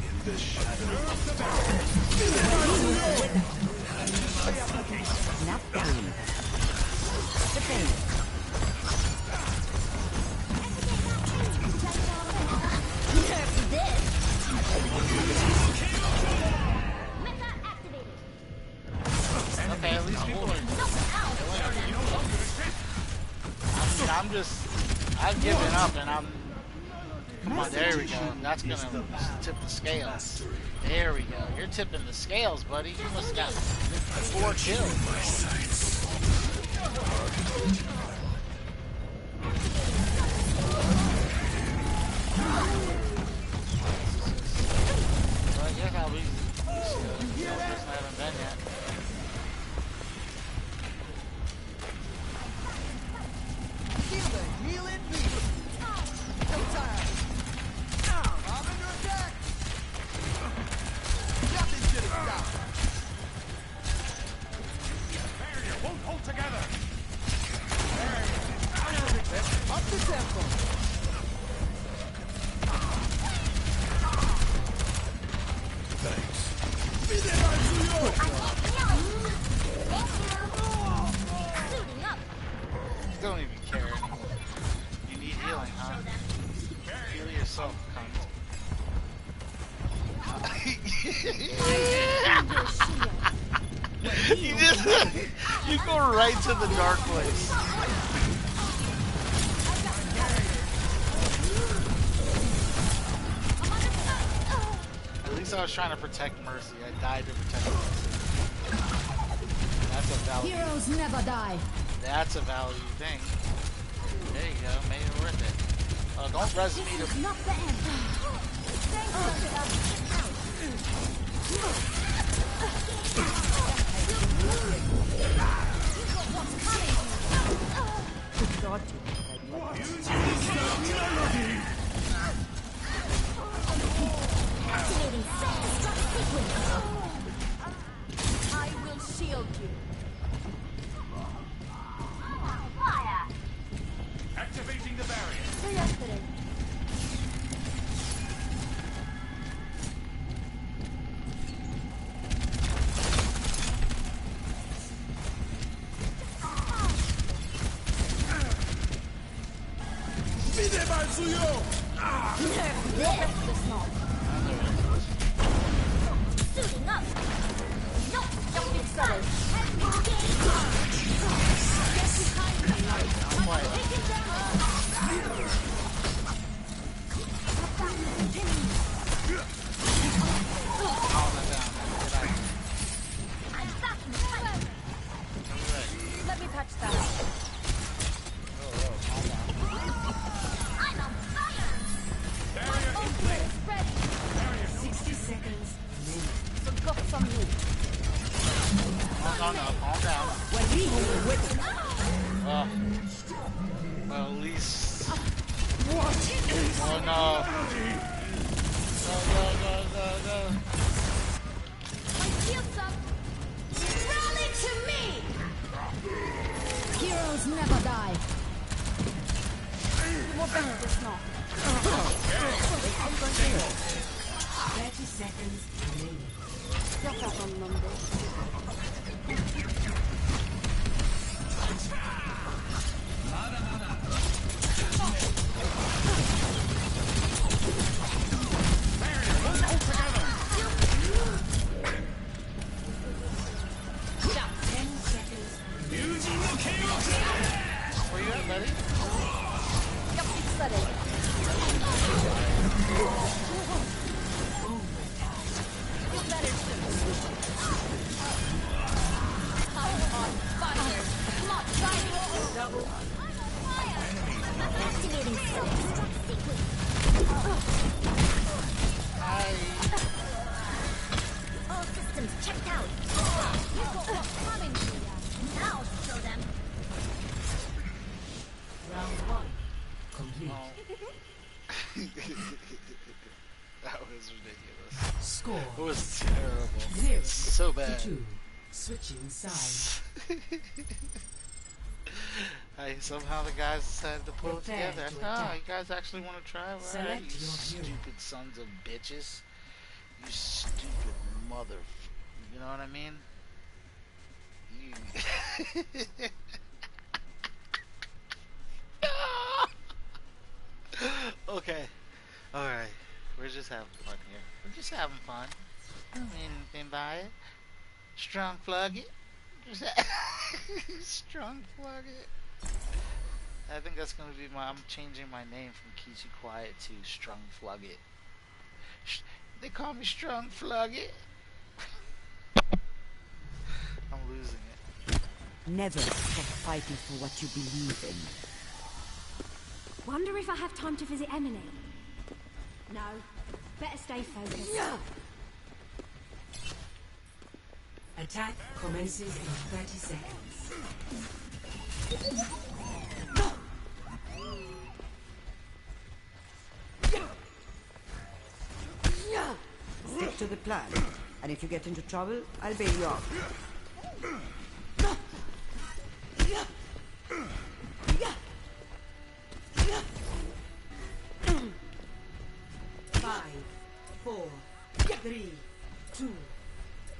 K: In the shadow.
M: Not down. Defend.
G: Okay, at least people are... I've given up and I'm... Come on, there we go. That's gonna tip the scales. There we go. You're tipping the scales, buddy. You must have got 4 kills. Well, I guess how we haven't been yet.
F: Feel the healing beat. No time. I'm under attack. Nothing should have stopped.
K: Barrier won't hold together.
F: Up the tempo.
G: Don't even care anymore. You need healing, huh? Heal yourself, cunt. You go right to the dark place. At least I was trying to protect Mercy. I died to protect Mercy. That's a value.
A: Heroes never die.
G: That's a value thing. There you go. Made it worth it. Don't res me to...
A: Not the end. Activating self-destruct sequence. I will shield you.
H: Fire!
K: Activating the barrier.
A: See yesterday. Suiting up. No, don't be settled. Get behind me. I'm taking them all. I'm back in time. Let me patch that. I'm on fire. My ultimate is ready.
B: 60 seconds remaining.
A: Forgot from you.
G: No, calm down.
A: When we win.
G: Well, at least... Oh no. Go.
A: My shield's up. Rally to me. Heroes never die. More benefits now.
B: 30 seconds remaining.
A: Drop off on Monday.
G: Where you at, buddy?
A: Yep, it's settled. Feel better soon. I'm on fire. Not driving over. Double. I'm on fire. Activating self-destruct sequence. All systems checked out. You got what's coming to you. Now show them.
B: Round 1 complete.
G: That was ridiculous.
B: Score.
G: It was terrible.
B: 0
G: So bad.
B: to 2. Switching sides.
G: Somehow the guys decided to pull it
B: Prepare
G: together.
B: to
G: Oh,
B: attack.
G: you guys actually want to try? All right,
B: Select
G: you
B: your hero.
G: stupid sons of bitches. You stupid mother... You know what I mean? You... Okay. Alright. We're just having fun here. We're just having fun. I don't mean anything by it. Strong plug it. Strong plug it. I think that's gonna be I'm changing my name from Kichi Quiet to Strong Flug It. They call me Strong Flug It. I'm losing it.
M: Never stop fighting for what you believe in.
A: Wonder if I have time to visit Emily. No. Better stay focused.
B: Attack commences in 30 seconds.
M: Stick to the plan. And if you get into trouble, I'll bail you out.
B: 5, 4, 3, 2,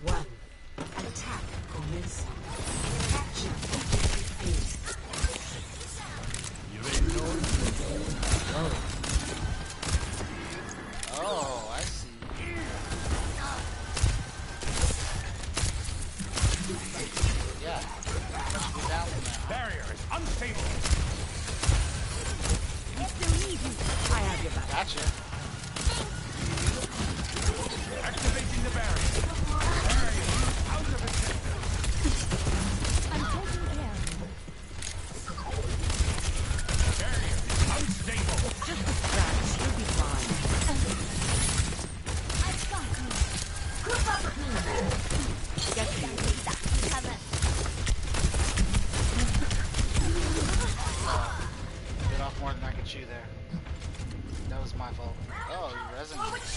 B: 1. Attack commencing. Capture objective A.
G: Oh, I see. Yeah.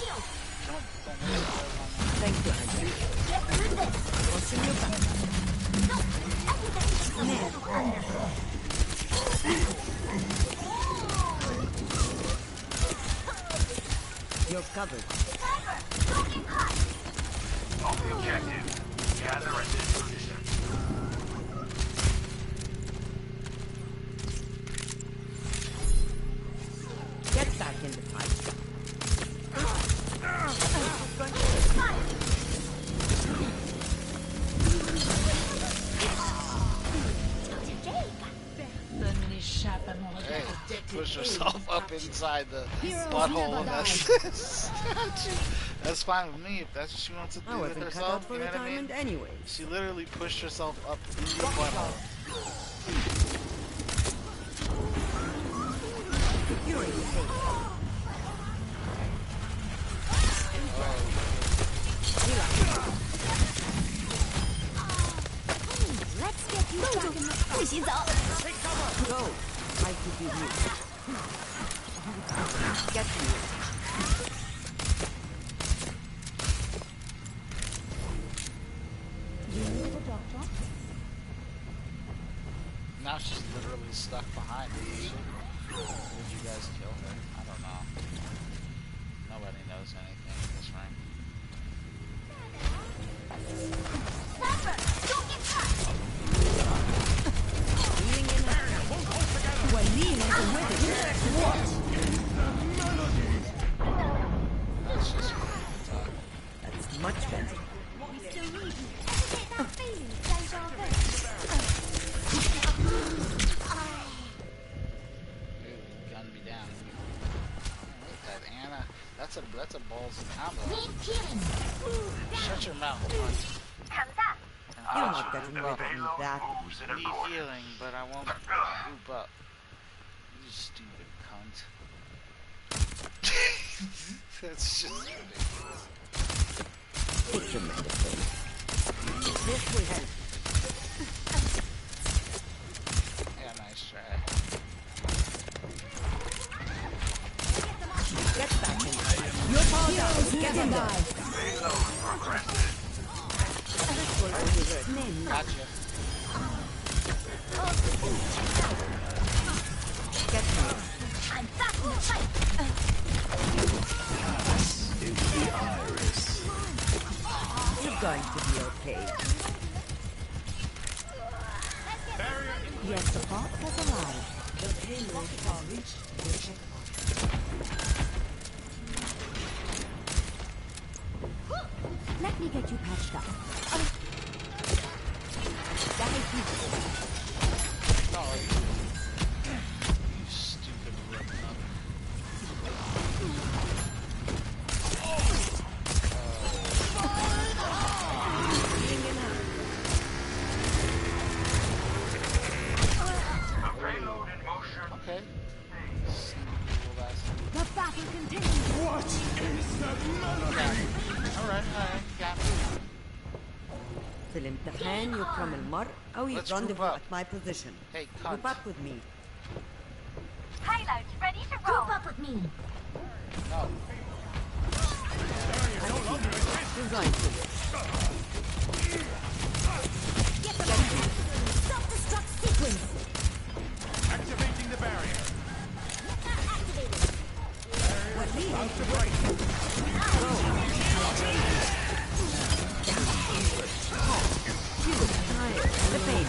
A: shield.
G: Don't waste it on that.
M: Thank you, Andrew.
A: Get through this.
M: Watching your back.
A: No, everything.
M: You're covered.
A: Don't get caught.
K: On the objective. Gather at this position.
M: Get back in the fight.
G: Hey, push yourself up inside the butthole. That's fine with me if that's what she wants to do
M: I
G: with
M: wasn't cut out
G: herself.
M: for
G: You know what I mean?
M: retirement anyway.
G: She literally pushed herself up into the butthole.
M: Security tape.
A: Let's get you back in the 自己走。
M: Go. I give you move. Get to you.
G: Now she's literally stuck behind me. Did you guys kill her? I don't know. Nobody knows anything in this rank.
A: Sniper, don't get caught.
M: Healing in hand. Walin is with it.
G: That's just talk.
M: That's much better.
A: We still need you. Educate that feeling, deja vu.
G: Dude, gun me down. Look at that, Anna. That's a ballsy combo.
A: Need healing.
G: Shut your mouth.
M: You're not getting rid of me that.
G: Need healing, but I won't group up. You stupid cunt. That's just ridiculous.
M: Take your medicine. This will help.
G: Yeah, nice try.
M: Get back in. Your power down. Get in there. This will only hurt.
G: Gotcha.
M: Get to you.
A: I'm back in the fight.
M: You're going to be okay. Yes, the bot has arrived.
B: The payload has reached the checkpoint.
A: Let me get you patched up.
G: No, you stupid rip-up. Okay.
A: The battle continues.
K: What is that melody?
G: Alright, got me.
M: في الامتحان يكرم المرء أو
G: Let's group
M: يترندف
G: up.
M: at my position.
G: Hey,
M: Group
G: cunt.
M: up with me.
H: Payload's ready to
A: Group
H: roll.
A: up with me.
G: No.
M: You're going to.
A: Get them out. Self-destruct sequence.
K: Activating the barrier.
A: Activated.
K: Out to break.
M: She was tired. The pain.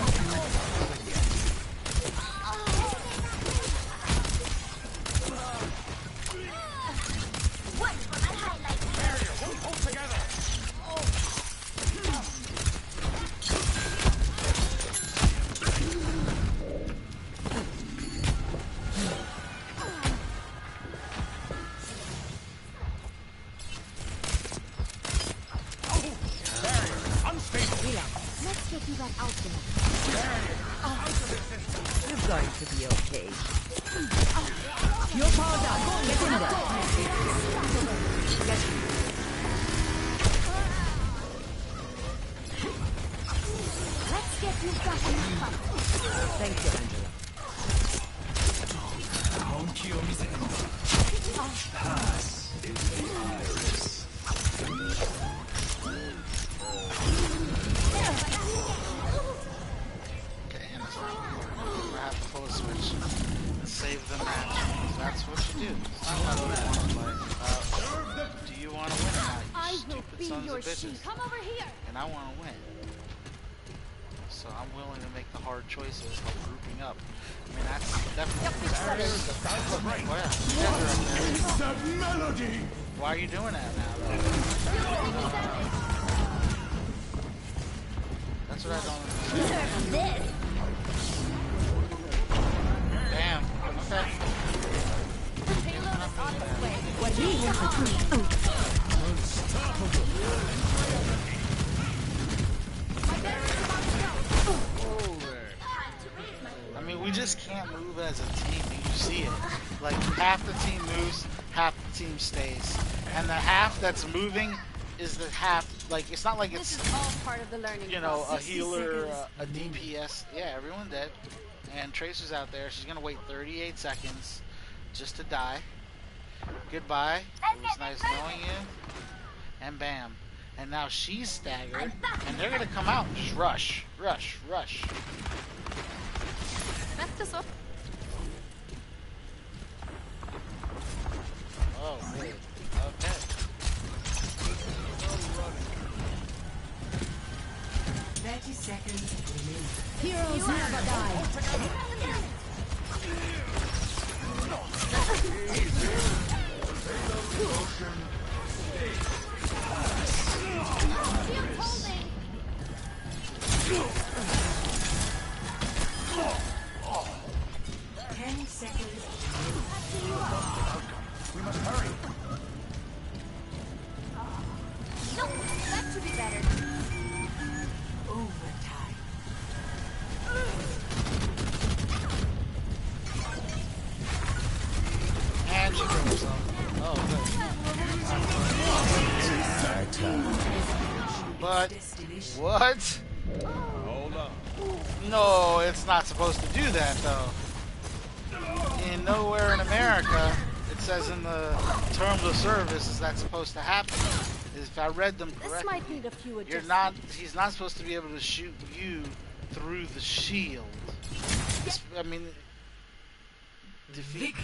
A: One for my highlight.
K: Barrier won't hold together. Barrier unstable.
A: Let's get you back out there.
K: Barrier out of existence.
M: You're going to be okay. Your power down. Get in there. Get in.
A: Let's get you back in the fight.
M: Thank you, Angela.
K: 本気を見せるんだ。Pass is the iris.
G: stupid
A: Be
G: sons
A: your
G: of bitches.
A: sheep. Come over here.
G: And I want to win. So I'm willing to make the hard choices of grouping up. I mean, that's definitely
K: It's that melody!
G: Why are you doing that now, though? That's what I don't understand. Damn. Okay.
A: The payload is on its way.
M: What we want to do.
G: I mean, we just can't move as a team. You see it. Like, half the team moves, half the team stays. And the half that's moving is the half, like, it's not like
A: This
G: it's,
A: is all part of the learning
G: you know, a
A: process.
G: healer, a DPS. Yeah, everyone dead. And Tracer's out there. She's going to wait 38 seconds just to die. Goodbye. It was nice knowing you. And bam. And now she's staggered. And they're going to come out and just rush. Rush. Rush.
A: Back this up.
G: Oh, really? Okay.
B: 30 seconds remaining.
M: Heroes never die.
A: Shield's holding.
B: 10 seconds
K: We must hurry.
A: Nope, that should be better.
B: overtime.
G: And she killed herself. Oh, good. But, what?
K: Hold on.
G: No, it's not supposed to do that, though. In nowhere in America, it says in the terms of service is that supposed to happen. If I read them
A: This
G: correctly,
A: might need a few
G: you're
A: adjustments.
G: he's not supposed to be able to shoot you through the shield. I mean, defeat.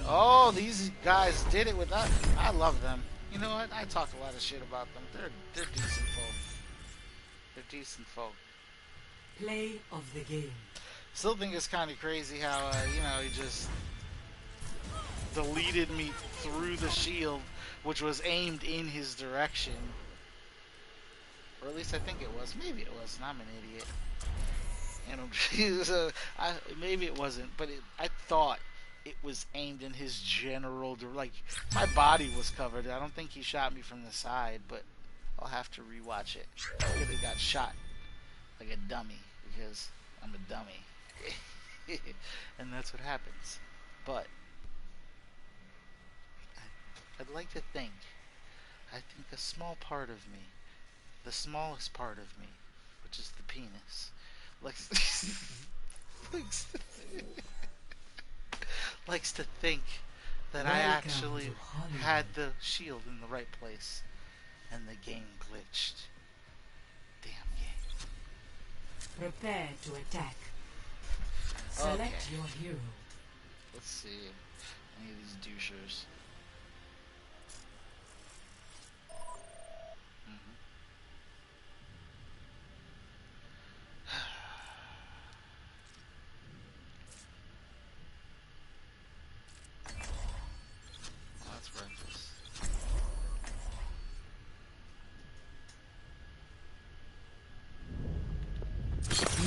G: Oh, these guys did it with that. I love them. You know what? I talk a lot of shit about them. They're decent folk. They're decent folk.
B: Play of the game.
G: Still think it's kind of crazy how you know, he just deleted me through the shield, which was aimed in his direction. Or at least I think it was. Maybe it wasn't. I'm an idiot. And maybe it wasn't, but I thought it was aimed in his general like my body was covered. I don't think he shot me from the side, but I'll have to rewatch it. I could have got shot like a dummy because I'm a dummy. And that's what happens. But I'd like to think a small part of me, the smallest part of me, which is the penis, likes to think that I actually had the shield in the right place and the game glitched. Damn game.
B: Prepare to attack. Select your hero.
G: Let's see. Any of these douchers. That's reckless.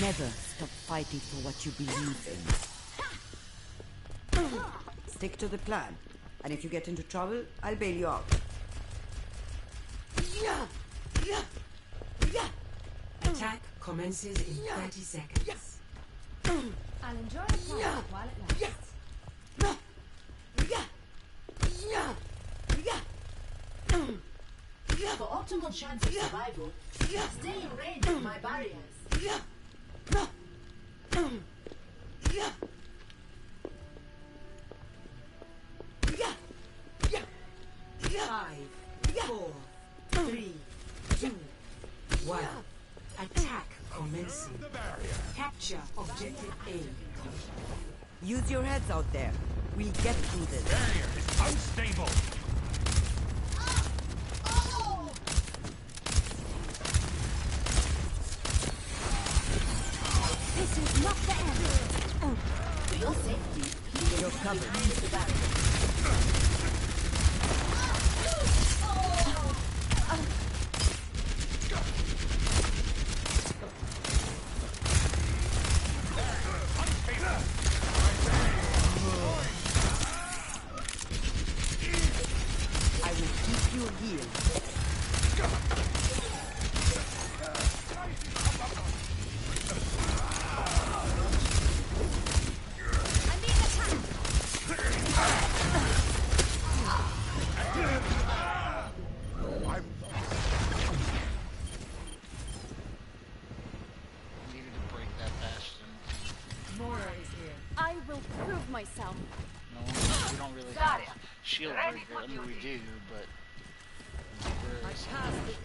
M: Never stop fighting for what you believe in. Stick to the plan. And if you get into trouble, I'll bail you out.
B: Attack commences in 30 seconds.
A: I'll enjoy the time while it lasts.
B: For optimal chance of survival, stay in range of my barriers. 5, 4, 3, 2, 1. Attack commencing. Capture objective A.
M: Use your heads out there. We'll get through this.
K: Barrier is unstable.
F: I will keep you healed.
A: I'm being attacked.
G: Needed to break that bastion.
A: Mora is here. I will prove myself.
G: No, we don't really have shield breaker. I mean, we do, but Reaper is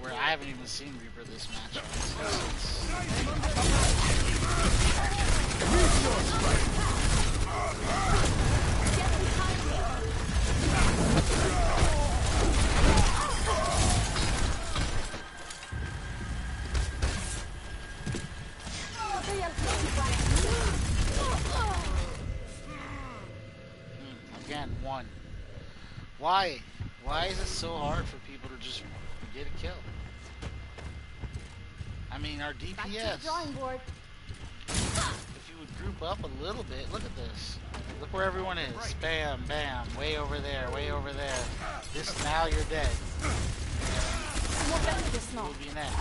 G: where I haven't even seen Reaper this match. Again, one. Why? Why is it so hard for people to just get a kill? I mean, our DPS.
A: Drawing board.
G: If you would group up a little bit, look at this. Look where everyone is. Bam, bam, way over there, way over there. This now you're dead. You'll be next.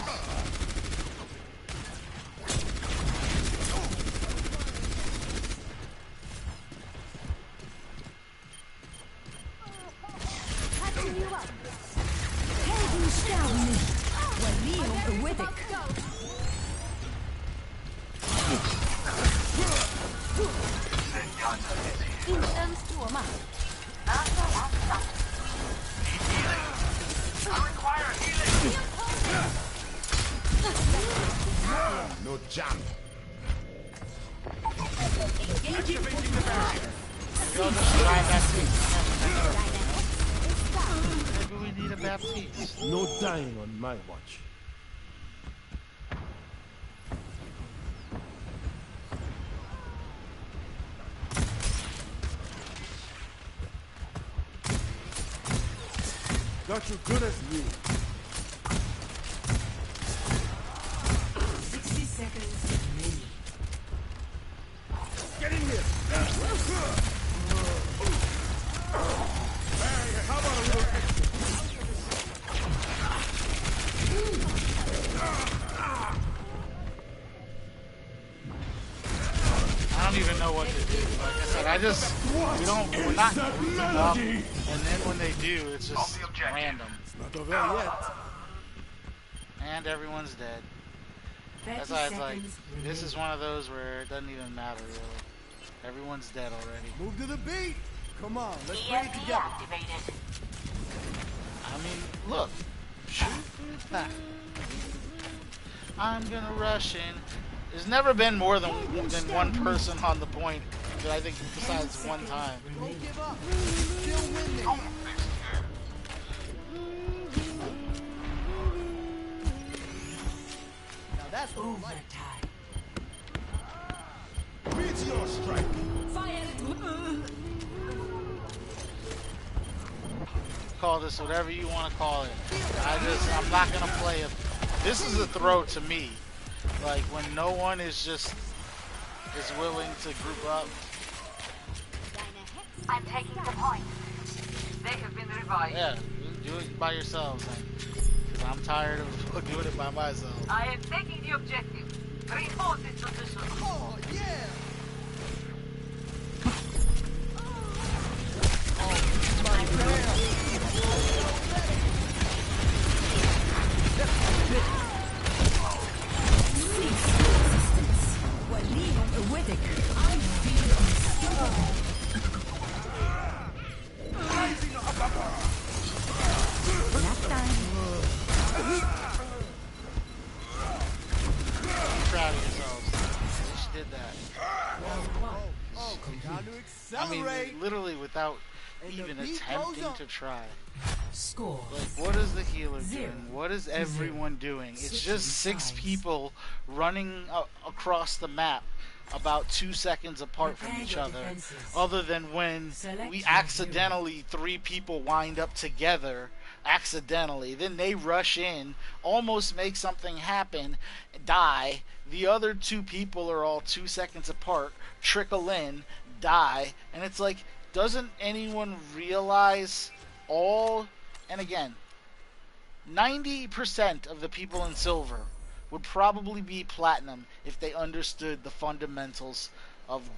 A: Catching you up.
M: Heldenstern nicht. Verlieren gewittig.
A: In Sturm.
K: No jump.
G: You'll just try Baptiste. Maybe we need a Baptiste.
N: No dying on my watch. Got you good as new.
B: 60 seconds remaining.
N: Get in here! Hey, how about a little extra?
G: I don't even know what to do. Like I said, we're not grouping up, and then when they do, it's just random.
N: It's not over yet.
G: And everyone's dead. That's why it's like, this is one of those where it doesn't even matter really. Everyone's dead already.
N: Move to the beat. Come on, let's play it together.
G: I mean, look. Shoot it back. I'm gonna rush in. There's never been more than one person on the point that I think besides one time.
N: Don't give up. Still winning.
F: Now that's overtime.
K: Meteor strike.
G: Call this whatever you want to call it. I'm not gonna play it. This is a throw to me. Like when no one is willing to group up.
H: I'm taking the point. They have been revived.
G: Yeah, do it by yourselves. Because I'm tired of doing it by myself.
H: I am taking the objective. Reinforce this position.
F: Oh, yeah!
G: Proud of yourselves. Just did that.
F: Time to
G: I mean,
F: accelerate.
G: literally without
F: And the
G: even
F: beat
G: attempting
F: goes up.
G: to try.
B: Score.
G: Like, what is the healer doing? What is everyone doing? It's just 6 people running across the map about 2 seconds apart from each other, other than when we accidentally, 3 people wind up together accidentally, then they rush in, almost make something happen, die, the other 2 people are all 2 seconds apart, trickle in, die, and it's like, doesn't anyone realize all, and again, 90% of the people in silver would probably be platinum if they understood the fundamentals of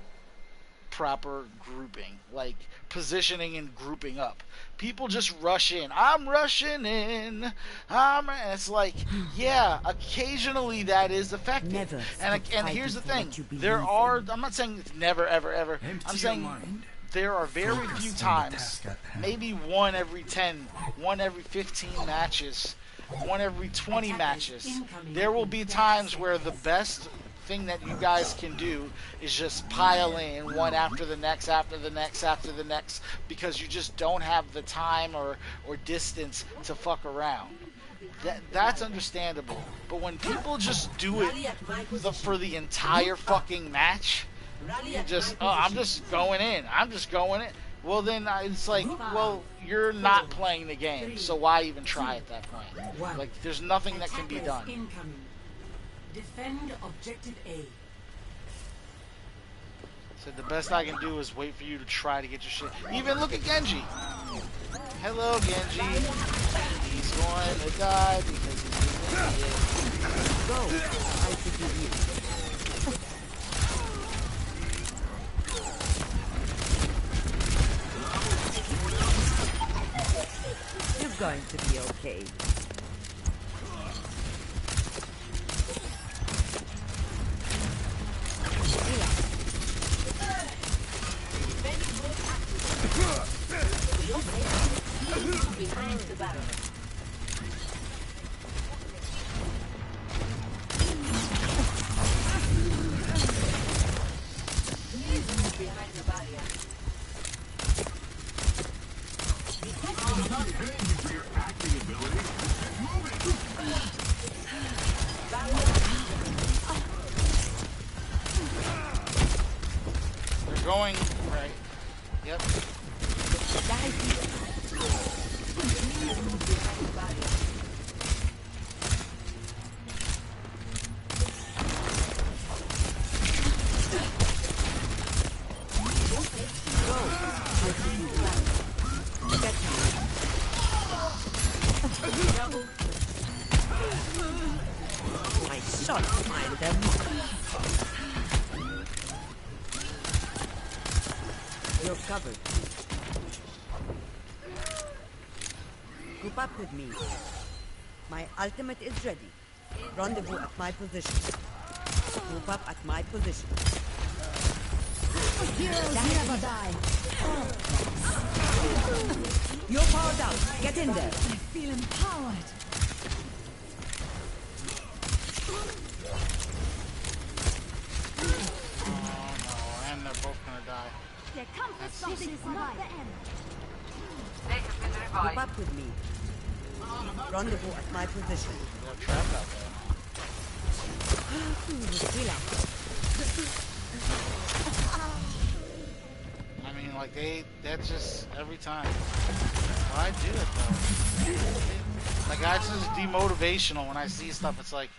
G: proper grouping, like positioning and grouping up. People just rush in. I'm rushing in. It's like, yeah, occasionally that is effective.
M: Never
G: And
M: stop
G: here's the
M: fighting
G: thing.
M: for what you
G: There
M: believe
G: are.
M: in.
G: I'm not saying it's never, ever, ever. I'm saying there are very few times, maybe one every 10, one every 15 matches, one every 20 matches. There will be times where the best thing that you guys can do is just pile in one after the next, after the next, after the next, because you just don't have the time or distance to fuck around. That's understandable. But when people just do it for the entire fucking match, you just, oh, I'm just going in. I'm just going in. Well, then it's like, well, you're not playing the game, so why even try at that point? Like, there's nothing that can be done.
B: Defend objective A.
G: So the best I can do is wait for you to try to get your shit. Even look at Genji. Hello, Genji. He's going to die because he's an idiot.
M: Go. I forgive you. You're going to be okay.
B: Behind the barrier. Behind the barrier.
K: For your acting ability.
G: They're going right. Yep.
M: My shots find them. You're covered. Group up with me. My ultimate is ready. Rendezvous at my position. Group up at my position.
A: Heroes never die.
M: You're powered up. Get in there.
A: I feel empowered.
G: Oh no, and they're both gonna die.
A: Their comfort zone is not the end.
M: Group up with me. Rendezvous at my position.
G: They're trapped out there.
M: Relax.
G: I mean, like that's just every time. Why do it though? Like, that's just demotivational when I see stuff. It's like,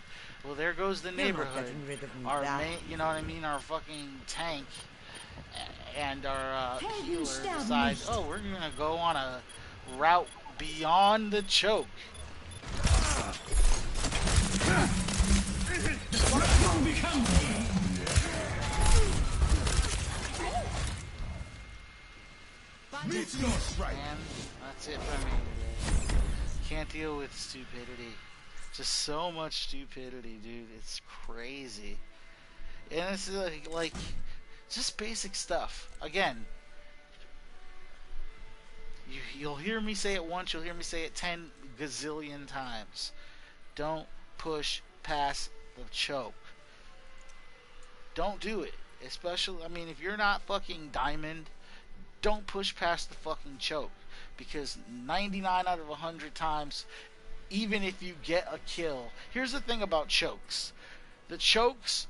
G: well, there goes the neighborhood. Our main, you know what I mean? Our fucking tank and our healer decides, oh, we're gonna go on a route beyond the choke.
K: Meets no strike.
G: And that's it for me. Can't deal with stupidity. Just so much stupidity, dude. It's crazy. And it's like just basic stuff. Again, you'll hear me say it once, you'll hear me say it 10 gazillion times. Don't push past the choke. Don't do it. Especially, I mean, if you're not fucking diamond, don't push past the fucking choke. Because 99 out of 100 times, even if you get a kill, here's the thing about chokes. The chokes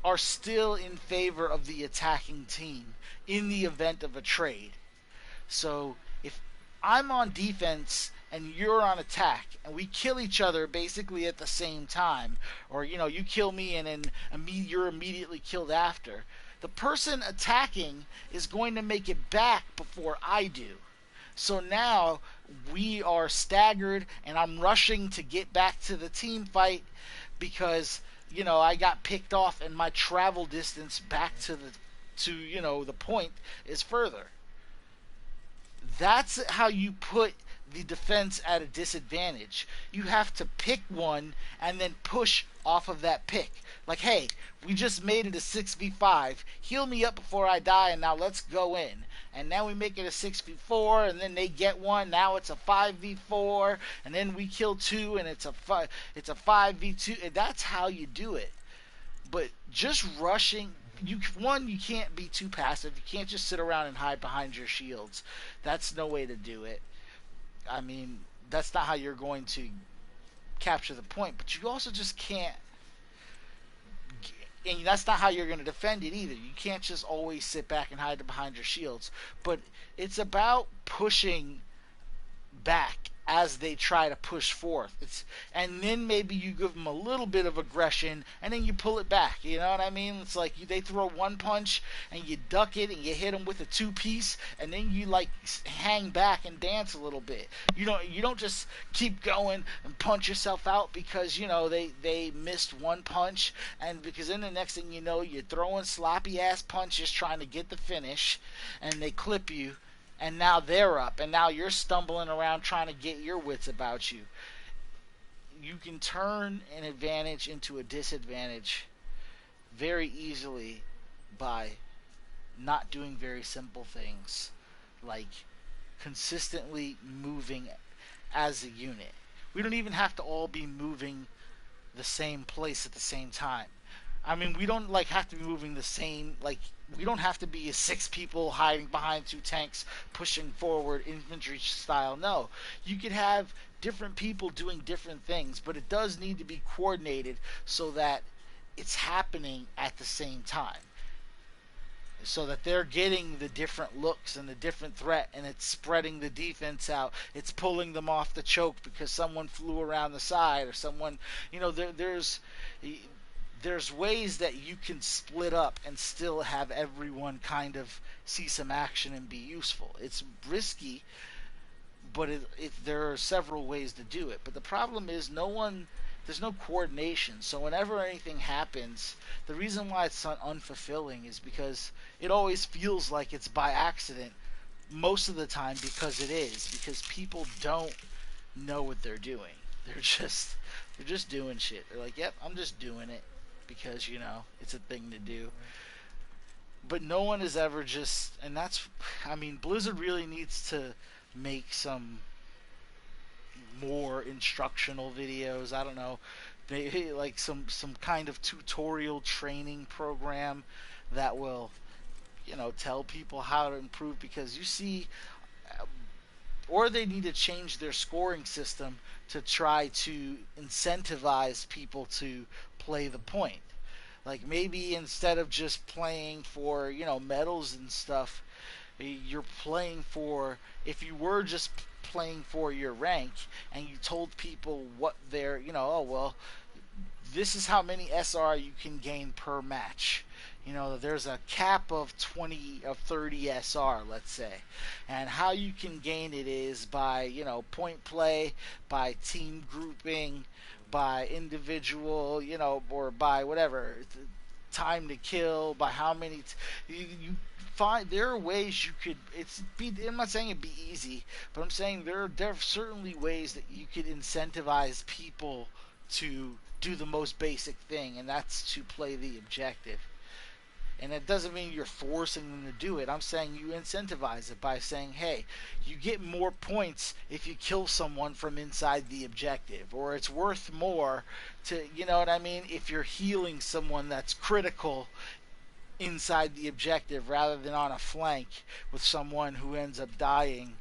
G: are still in favor of the attacking team in the event of a trade. So if I'm on defense and you're on attack and we kill each other basically at the same time, or you kill me and then you're immediately killed after, the person attacking is going to make it back before I do. So now we are staggered and I'm rushing to get back to the team fight because I got picked off and my travel distance back to the point is further. That's how you put the defense at a disadvantage. You have to pick one and then push off of that pick. Like, hey, we just made it a 6v5. Heal me up before I die, and now let's go in. And now we make it a 6v4, and then they get one. Now it's a 5v4, and then we kill two, and it's a 5v2. And that's how you do it. But just rushing, you can't be too passive. You can't just sit around and hide behind your shields. That's no way to do it. I mean, that's not how you're going to capture the point. But you also just can't, and that's not how you're going to defend it either. You can't just always sit back and hide behind your shields. But it's about pushing back as they try to push forth. And then maybe you give them a little bit of aggression, and then you pull it back. You know what I mean? It's like they throw one punch, and you duck it, and you hit them with a two-piece, and then you hang back and dance a little bit. You don't just keep going and punch yourself out because they missed one punch, and because then the next thing you know, you're throwing sloppy ass punches trying to get the finish, and they clip you. And now they're up, and now you're stumbling around trying to get your wits about you. You can turn an advantage into a disadvantage very easily by not doing very simple things, like consistently moving as a unit. We don't even have to all be moving the same place at the same time. I mean, we don't have to be moving the same, we don't have to be 6 people hiding behind 2 tanks pushing forward infantry style. No, you could have different people doing different things, but it does need to be coordinated so that it's happening at the same time. So that they're getting the different looks and the different threat, and it's spreading the defense out. It's pulling them off the choke because someone flew around the side, or someone, there's ways that you can split up and still have everyone kind of see some action and be useful. It's risky, but there are several ways to do it. But the problem is there's no coordination. So whenever anything happens, the reason why it's unfulfilling is because it always feels like it's by accident most of the time, because it is. Because people don't know what they're doing. They're just doing shit. They're like, yep, I'm just doing it because it's a thing to do. But no one is ever Blizzard really needs to make some more instructional videos. I don't know, maybe some kind of tutorial training program that will tell people how to improve, because you see, or they need to change their scoring system to try to incentivize people to play the point. Like, maybe instead of just playing for medals and stuff, you're playing for, if you were just playing for your rank and you told people what their this is how many SR you can gain per match. There's a cap of 30 SR, let's say. And how you can gain it is by, point play, by team grouping, by individual, or by whatever, time to kill, by how many, you find, there are ways you could, I'm not saying it'd be easy, but I'm saying there are certainly ways that you could incentivize people to do the most basic thing, and that's to play the objective. And it doesn't mean you're forcing them to do it. I'm saying you incentivize it by saying, hey, you get more points if you kill someone from inside the objective. Or it's worth more to, if you're healing someone that's critical inside the objective rather than on a flank with someone who ends up dying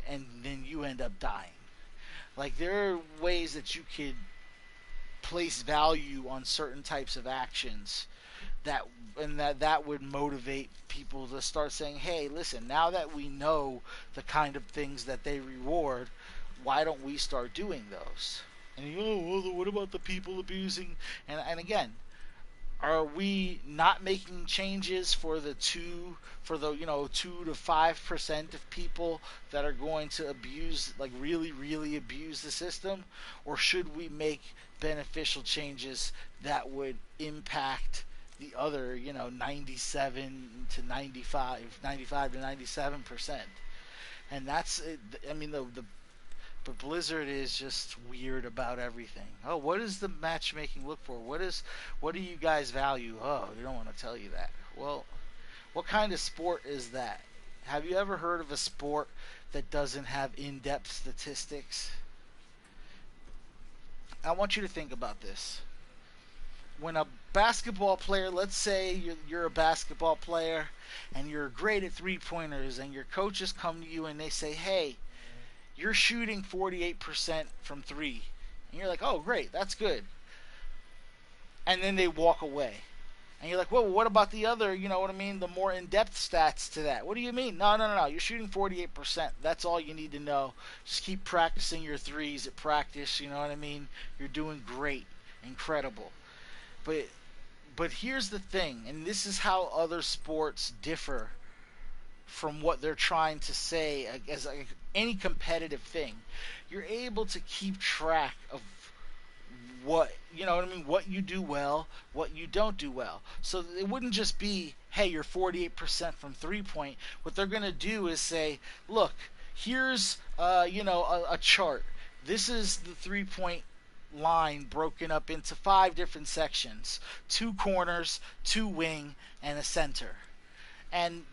G: and then you end up dying. There are ways that you could place value on certain types of actions that and that would motivate people to start saying, hey, listen, now that we know the kind of things that they reward, why don't we start doing those? And well, what about the people abusing? And again, are we not making changes for the 2 to 5% of people that are going to abuse, like really abuse the system? Or should we make beneficial changes that would impact the other, 97 to 95 to 97%? And that's it. I mean, but Blizzard is just weird about everything. Oh, what does the matchmaking look for? What do you guys value? Oh, you don't want to tell you that. Well, what kind of sport is that? Have you ever heard of a sport that doesn't have in-depth statistics? I want you to think about this. When a basketball player, let's say you're a basketball player and you're great at three-pointers, and your coaches come to you and they say, hey, you're shooting 48% from 3. And you're like, oh, great, that's good. And then they walk away. And you're like, well, what about the other, the more in-depth stats to that? What do you mean? No. You're shooting 48%. That's all you need to know. Just keep practicing your threes at practice, you know what I mean? You're doing great. Incredible. But here's the thing, and this is how other sports differ from what they're trying to say as any competitive thing. You're able to keep track of what you do well, what you don't do well. So it wouldn't just be, hey, you're 48% from 3-point. What they're going to do is say, look, here's a chart. This is the 3-point line broken up into 5 different sections: 2 corners, 2 wing, and a center. And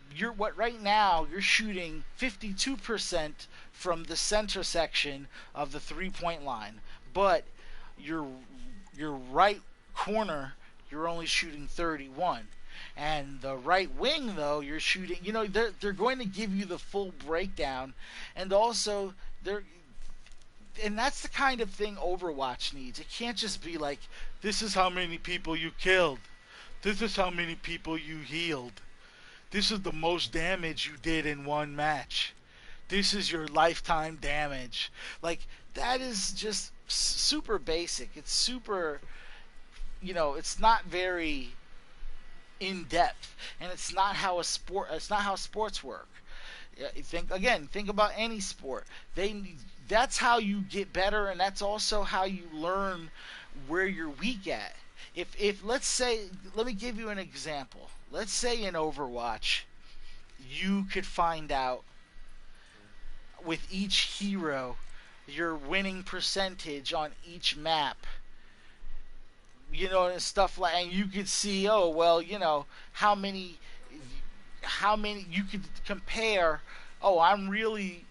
G: right now you're shooting 52% from the center section of the 3-point line, but your right corner, you're only shooting 31. And the right wing, though, you're shooting, they're going to give you the full breakdown. And also and that's the kind of thing Overwatch needs. It can't just be like, this is how many people you killed, this is how many people you healed, this is the most damage you did in one match, this is your lifetime damage. Like, that is just super basic. It's super, it's not very in depth, and it's not how sports work. Think about any sport. That's how you get better, and that's also how you learn where you're weak at. If let's say, let me give you an example. Let's say in Overwatch, you could find out with each hero your winning percentage on each map, and stuff like, and you could see, oh, well, how many you could compare. Oh, I'm really,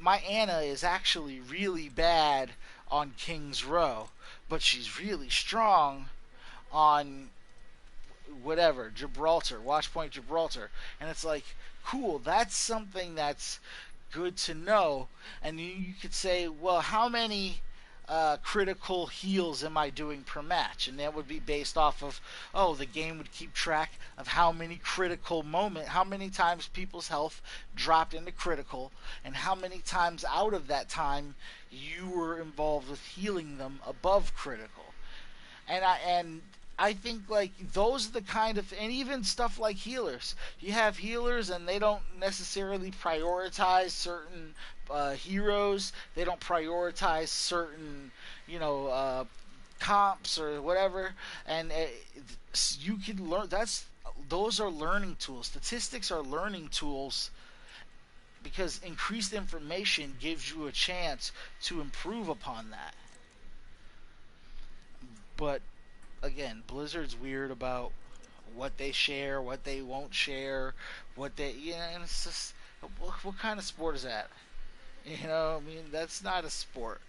G: my Anna is actually really bad on King's Row, but she's really strong on whatever, Gibraltar, Watchpoint Gibraltar. And it's like, cool, that's something that's good to know. And you could say, well, how many critical heals am I doing per match? And that would be based off of, the game would keep track of how many how many times people's health dropped into critical, and how many times out of that time you were involved with healing them above critical. And I think, like, those are the kind of, and even stuff like healers. You have healers and they don't necessarily prioritize certain heroes. They don't prioritize certain, comps or whatever. And you can learn. Those are learning tools. Statistics are learning tools, because increased information gives you a chance to improve upon that. But again, Blizzard's weird about what they share, what they won't share, and it's just, what kind of sport is that? That's not a sport.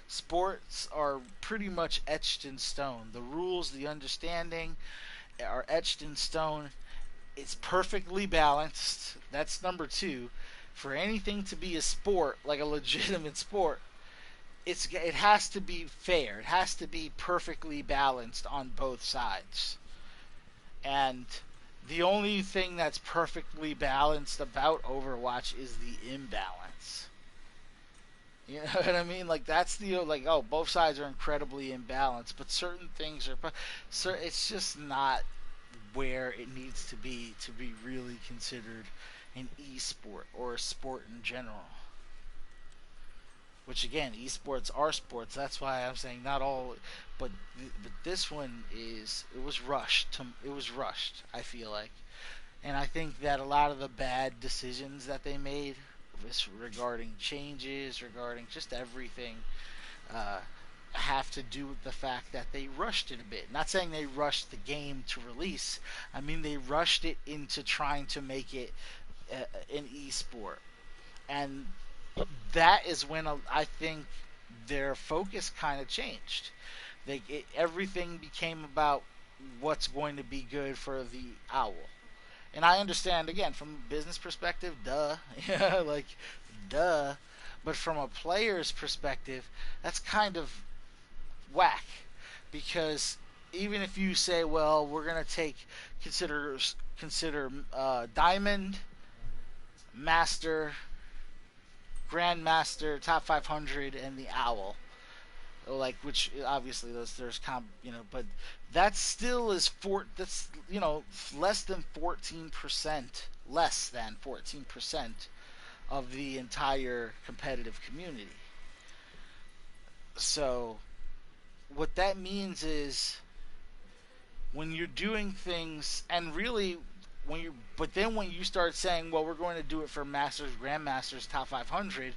G: Sports are pretty much etched in stone. The rules, the understanding are etched in stone. It's perfectly balanced. That's number 2. For anything to be a sport, like a legitimate sport, it has to be fair. It has to be perfectly balanced on both sides. And the only thing that's perfectly balanced about Overwatch is the imbalance. You know what I mean? Like that's the like oh both sides are incredibly imbalanced, but certain things are it's just not where it needs to be really considered an e-sport or a sport in general. Which again, esports are sports. That's why I'm saying not all, but this one is it was rushed. It was rushed. I feel like, and I think that a lot of the bad decisions that they made, regarding changes, regarding just everything, uh, have to do with the fact that they rushed it a bit. Not saying they rushed the game to release. I mean they rushed it into trying to make it an e-sport, and that is when I think their focus kind of changed. Everything became about what's going to be good for the owl. And I understand again from a business perspective, duh, yeah, like duh. But from a player's perspective, that's kind of whack because even if you say, well, we're gonna consider Diamond, Master, Grandmaster, Top 500, and the Owl. Like which obviously but that still is that's less than 14%, of the entire competitive community. So what that means is when you're doing things and really when you start saying, well, we're going to do it for Masters, Grandmasters, Top 500,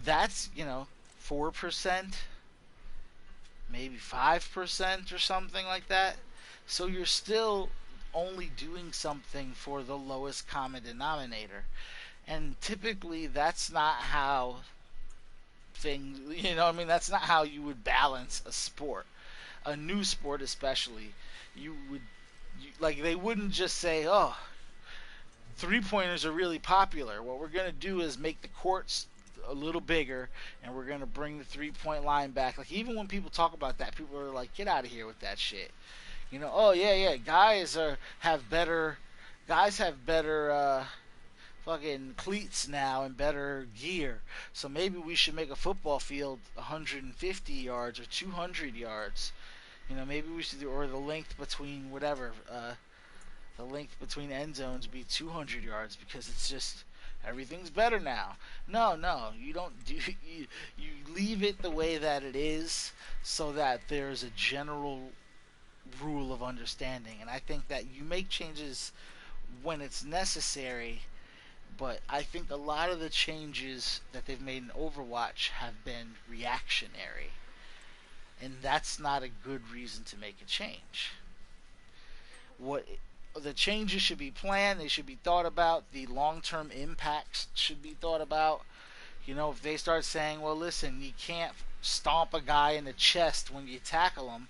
G: that's 4%, maybe 5% or something like that. So you're still only doing something for the lowest common denominator. And typically that's not how things, that's not how you would balance a sport. A new sport especially, like they wouldn't just say, "Oh, three-pointers are really popular. What we're going to do is make the courts a little bigger, and we're going to bring the three-point line back." Like even when people talk about that, people are like, "Get out of here with that shit." Oh yeah, guys have better fucking cleats now and better gear. So maybe we should make a football field 150 yards or 200 yards. Maybe we should do, or the length between the length between end zones be 200 yards because it's just everything's better now. No, you don't do you leave it the way that it is so that there's a general rule of understanding, and I think that you make changes when it's necessary. But I think a lot of the changes that they've made in Overwatch have been reactionary, and that's not a good reason to make a change. What the changes should be planned, they should be thought about, the long-term impacts should be thought about. If they start saying, well, listen, you can't stomp a guy in the chest when you tackle him,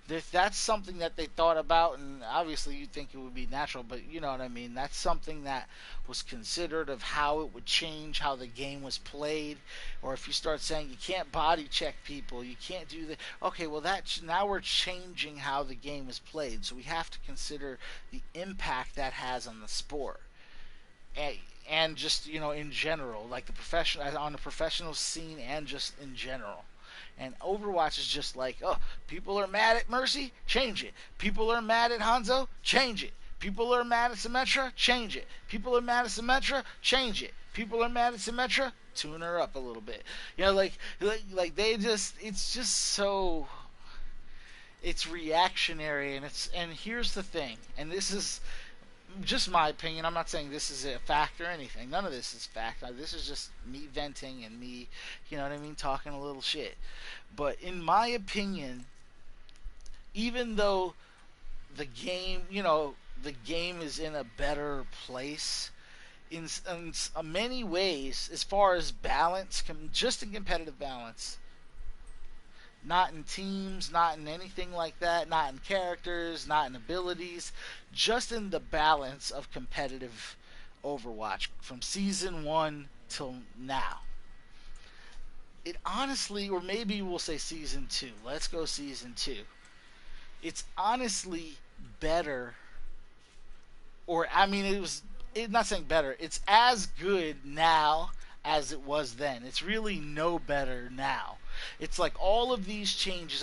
G: if that's something that they thought about, and obviously you'd think it would be natural, but you know what I mean, that's something that was considered of how it would change how the game was played. Or if you start saying you can't body check people, you can't do that, okay, well now we're changing how the game is played, so we have to consider the impact that has on the sport. And just in general, like on the professional scene and just in general. And Overwatch is just like, oh, people are mad at Mercy, change it. People are mad at Hanzo, change it. People are mad at Symmetra, change it. People are mad at Symmetra, change it. People are mad at Symmetra, tune her up a little bit. Like they just, it's just so, it's reactionary, and here's the thing, and this is just my opinion. I'm not saying this is a fact or anything. None of this is fact. This is just me venting and me, talking a little shit. But in my opinion, even though the game, the game is in a better place in many ways as far as balance, just in competitive balance. Not in teams, not in anything like that, not in characters, not in abilities, just in the balance of competitive Overwatch from season 1 till now. It honestly, or maybe we'll say season 2. Let's go season 2. It's honestly better, or I mean, not saying better. It's as good now as it was then. It's really no better now. It's like all of these changes.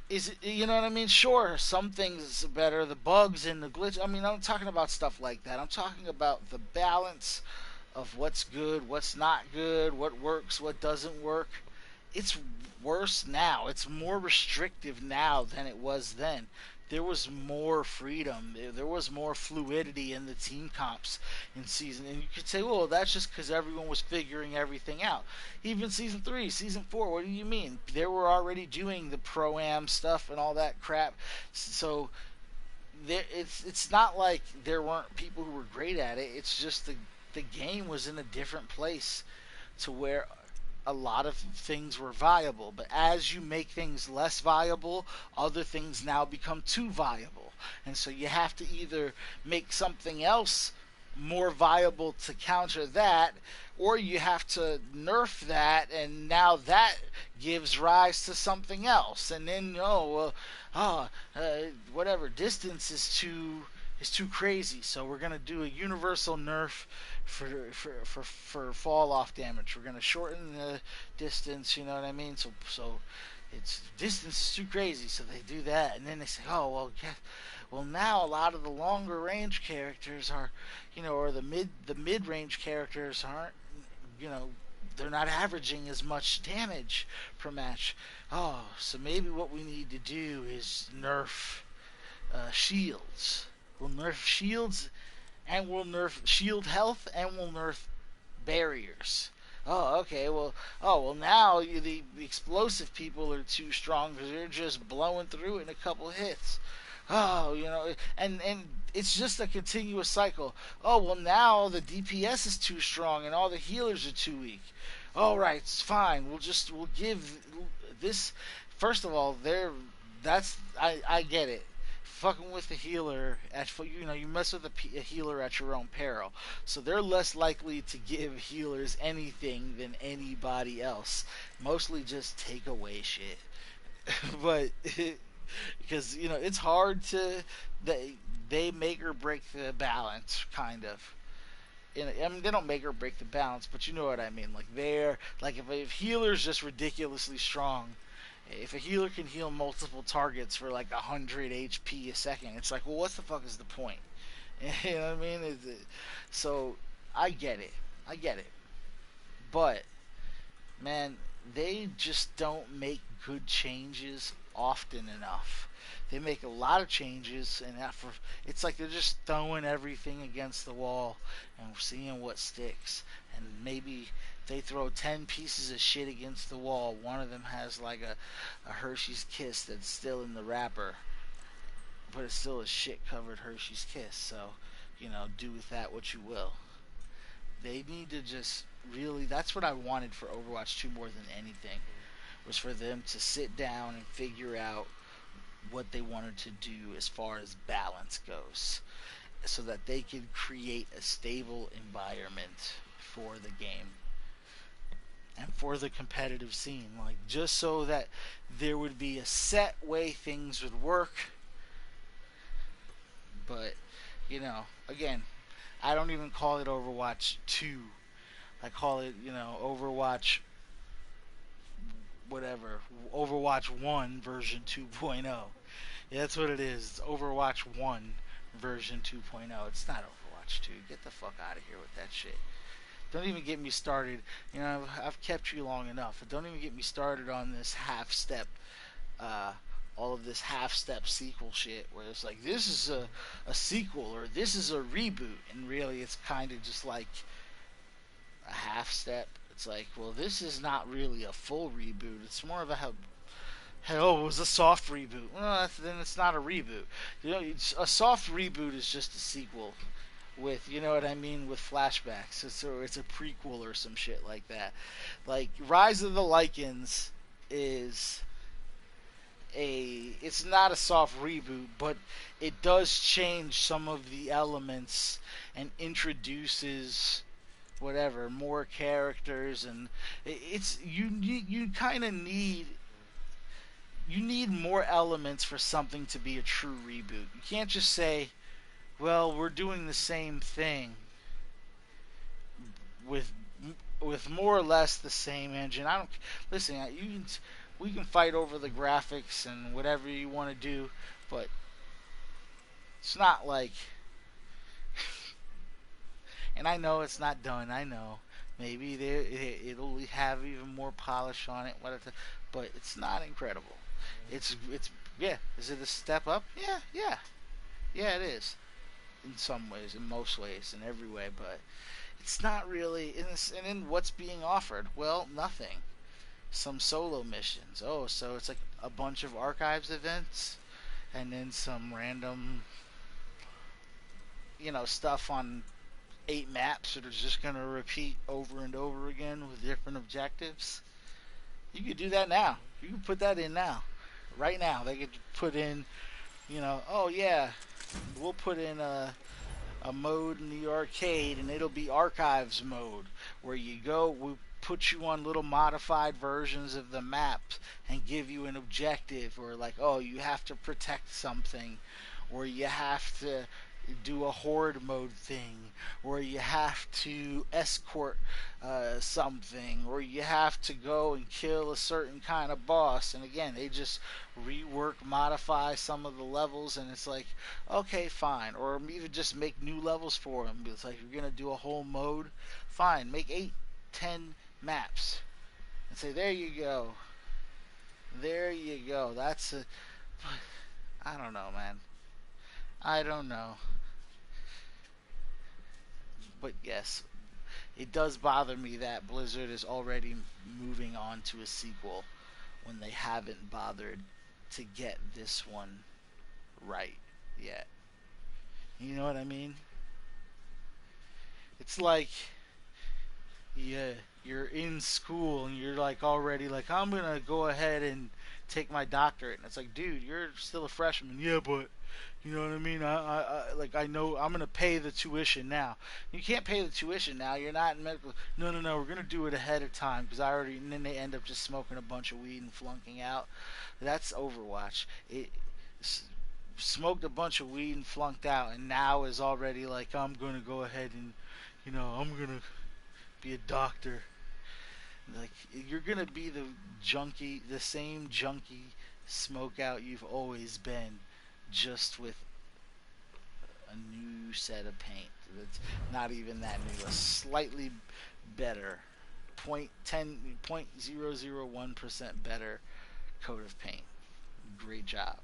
G: Is it, you know what I mean? Sure, some things are better, the bugs and the glitch. I mean, I'm talking about stuff like that. I'm talking about the balance of what's good, what's not good, what works, what doesn't work. It's worse now. It's more restrictive now than it was then. There was more freedom. There was more fluidity in the team comps in season. And you could say, well, that's just because everyone was figuring everything out. Even season 3, season 4, what do you mean? They were already doing the pro-am stuff and all that crap. So it's not like there weren't people who were great at it. It's just the game was in a different place to where a lot of things were viable, but as you make things less viable, other things now become too viable. And so you have to either make something else more viable to counter that, or you have to nerf that, and now that gives rise to something else. And then, whatever, distance is too crazy, so we're gonna do a universal nerf for fall off damage. We're gonna shorten the distance, you know what I mean? So it's distance is too crazy, so they do that, and then they say, oh well, now a lot of the longer range characters are, or the mid range characters aren't, they're not averaging as much damage per match. Oh, so maybe what we need to do is nerf shields. We'll nerf shields, and we'll nerf shield health, and we'll nerf barriers. Oh, okay. Well, now the explosive people are too strong because they're just blowing through it in a couple hits. Oh, and it's just a continuous cycle. Oh, well, now the DPS is too strong and all the healers are too weak. All right, it's fine. We'll give this. First of all, I get it. Fucking with the healer you mess with a healer at your own peril, so they're less likely to give healers anything than anybody else, mostly just take away shit. But because it's hard to they make or break the balance, kind of. I mean, they don't make or break the balance, but you know what I mean. Like if healer's just ridiculously strong, if a healer can heal multiple targets for like 100 HP a second, it's like, well, what the fuck is the point? You know what I mean? So I get it. But man, they just don't make good changes often enough. They make a lot of changes, and it's like they're just throwing everything against the wall and seeing what sticks. And maybe they throw 10 pieces of shit against the wall. One of them has like a Hershey's Kiss that's still in the wrapper, but it's still a shit-covered Hershey's Kiss. So, do with that what you will. They need to just really. That's what I wanted for Overwatch 2 more than anything, was for them to sit down and figure out what they wanted to do as far as balance goes, so that they could create a stable environment for the game and for the competitive scene, like just so that there would be a set way things would work. But again, I don't even call it Overwatch 2. I call it Overwatch whatever, Overwatch 1 version 2.0. Yeah, that's what it is. It's Overwatch 1 version 2.0. It's not Overwatch 2. Get the fuck out of here with that shit. Don't even get me started. I've kept you long enough. But don't even get me started on this half-step, all of this half-step sequel shit, where it's like, this is a sequel, or this is a reboot. And really, it's kind of just like a half-step. It's like, well, this is not really a full reboot. It's more of a it was a soft reboot. Well, then it's not a reboot. A soft reboot is just a sequel with, what I mean, with flashbacks. It's a prequel or some shit like that. Like Rise of the Lycans is it's not a soft reboot, but it does change some of the elements and introduces whatever more characters, and it's you kind of need you need more elements for something to be a true reboot. You can't just say, well, we're doing the same thing with more or less the same engine. I don't listen. We can fight over the graphics and whatever you want to do, but it's not like. And I know it's not done. I know maybe it'll have even more polish on it. But it's not incredible. It's yeah. Is it a step up? Yeah. It is. In some ways, in most ways, in every way, but it's not really. And in what's being offered, well, nothing. Some solo missions. Oh, so it's like a bunch of archives events, and then some random, stuff on 8 maps that are just going to repeat over and over again with different objectives. You could do that now. You could put that in now. Right now. They could put in, oh yeah, we'll put in a mode in the arcade and it'll be archives mode where you go, we put you on little modified versions of the map and give you an objective, or like, oh, you have to protect something, or you have to do a horde mode thing, or you have to escort something, or you have to go and kill a certain kind of boss. And again, they just rework, modify some of the levels, and it's like, okay, fine. Or even just make new levels for them. It's like, you're gonna do a whole mode, fine, make 8, 10 maps and say, there you go, that's a. I don't know, man. I don't know. But yes, it does bother me that Blizzard is already moving on to a sequel when they haven't bothered to get this one right yet. You know what I mean? It's like, yeah, you're in school and you're like already like, I'm gonna go ahead and take my doctorate, and it's like, dude, you're still a freshman. Yeah, but you know what I mean? I know I'm gonna pay the tuition now. You can't pay the tuition now. You're not in medical. No. We're gonna do it ahead of time because I already. And then they end up just smoking a bunch of weed and flunking out. That's Overwatch. It smoked a bunch of weed and flunked out, and now is already like, I'm gonna go ahead and, I'm gonna be a doctor. Like, you're gonna be the same junkie smokeout you've always been, just with a new set of paint. That's not even that new. A slightly better, 0.001% better coat of paint. Great job.